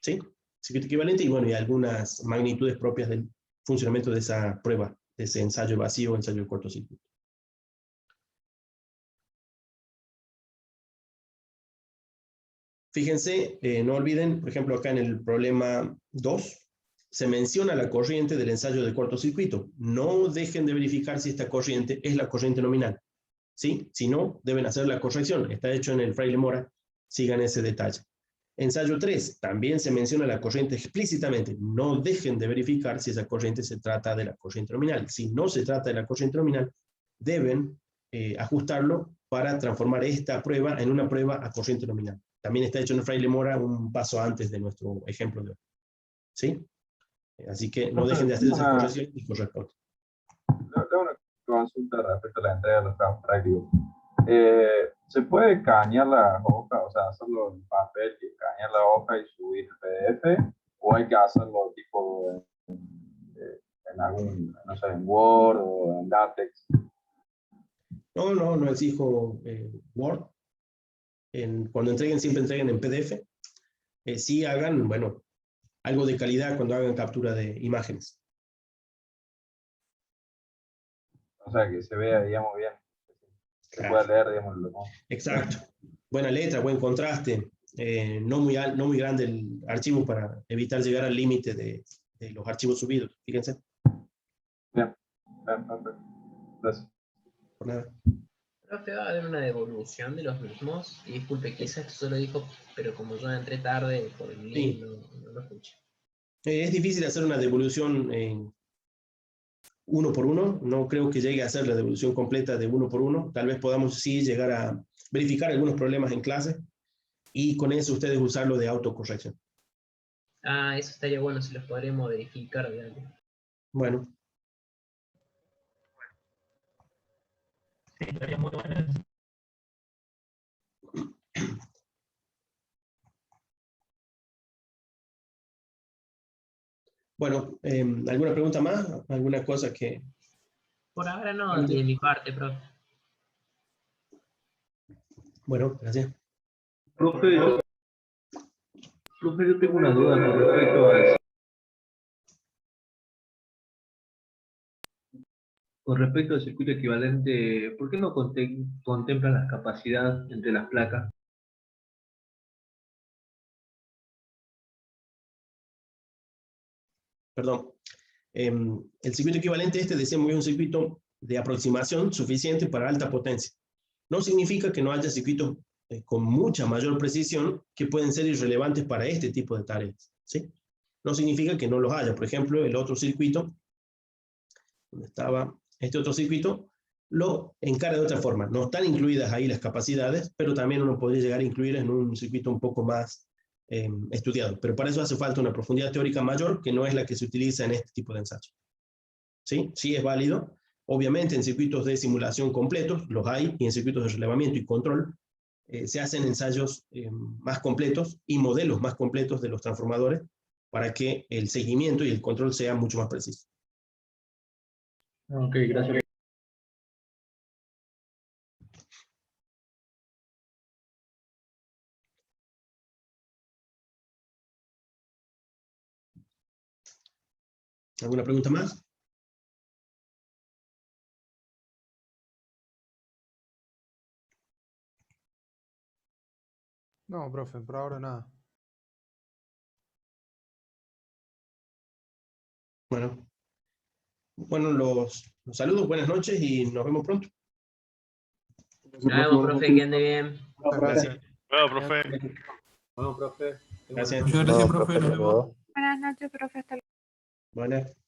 ¿Sí? Circuito equivalente y, bueno, y algunas magnitudes propias del funcionamiento de esa prueba, de ese ensayo vacío o ensayo de cortocircuito. Fíjense, no olviden, por ejemplo, acá en el problema 2, se menciona la corriente del ensayo de cortocircuito. No dejen de verificar si esta corriente es la corriente nominal, ¿sí? Si no, deben hacer la corrección. Está hecho en el Fraile-Moore, sigan ese detalle. Ensayo 3, también se menciona la corriente explícitamente. No dejen de verificar si esa corriente se trata de la corriente nominal. Si no se trata de la corriente nominal, deben ajustarlo para transformar esta prueba en una prueba a corriente nominal. También está hecho en el Fraile-Moore un paso antes de nuestro ejemplo de hoy. ¿Sí? Así que no dejen de hacer esas correcciones y corresponde. Tengo una consulta respecto a la entrega de los trabajos prácticos. ¿Se puede escanear la hoja, o sea, hacerlo en papel y escanear la hoja y subir el PDF? ¿O hay que hacerlo tipo en algún, no sé, en Word o en LaTeX? No exijo Word. Cuando entreguen, siempre entreguen en PDF. Sí hagan, bueno, algo de calidad cuando hagan captura de imágenes. O sea, que se vea, digamos, bien. Se pueda leer, digamos, Exacto. Buena letra, buen contraste. No muy grande el archivo para evitar llegar al límite de los archivos subidos. Fíjense. Bien, perfecto. Gracias. Por nada. Profe, va a haber una devolución de los mismos. Y disculpe, quizás esto lo dijo, pero como yo entré tarde por el link, no lo escuché. Es difícil hacer una devolución uno por uno. No creo que llegue a hacer la devolución completa de uno por uno. Tal vez podamos sí llegar a verificar algunos problemas en clase y con eso ustedes usarlo de autocorrección. Ah, eso estaría bueno si los podremos verificar, digamos. Bueno. Sí, estaría muy bueno. Bueno, ¿alguna pregunta más? ¿Alguna cosa que...? Por ahora no, de mi parte, profe. Bueno, gracias. Profe, yo tengo una duda con respecto al... Con respecto al circuito equivalente, ¿por qué no contemplan las capacidades entre las placas? Perdón. El circuito equivalente decíamos, es un circuito de aproximación suficiente para alta potencia. No significa que no haya circuitos con mucha mayor precisión que pueden ser irrelevantes para este tipo de tareas, ¿sí? No significa que no los haya. Por ejemplo, el otro circuito, donde estaba este otro circuito, lo encara de otra forma. No están incluidas ahí las capacidades, pero también uno podría llegar a incluir en un circuito un poco más estudiado. Pero para eso hace falta una profundidad teórica mayor, que no es la que se utiliza en este tipo de ensayos. ¿Sí? Sí es válido. Obviamente en circuitos de simulación completos, los hay, y en circuitos de relevamiento y control, se hacen ensayos más completos y modelos más completos de los transformadores para que el seguimiento y el control sea mucho más preciso. Ok, gracias. ¿Alguna pregunta más? No, profe, por ahora nada. Bueno, los saludos, buenas noches y nos vemos pronto. Luego, profe, que ande bien. Gracias. Bueno, profe. Bueno, profe. Gracias. Muchas gracias, profe. Nos vemos. Buenas noches, profe. Hasta luego. Buenas.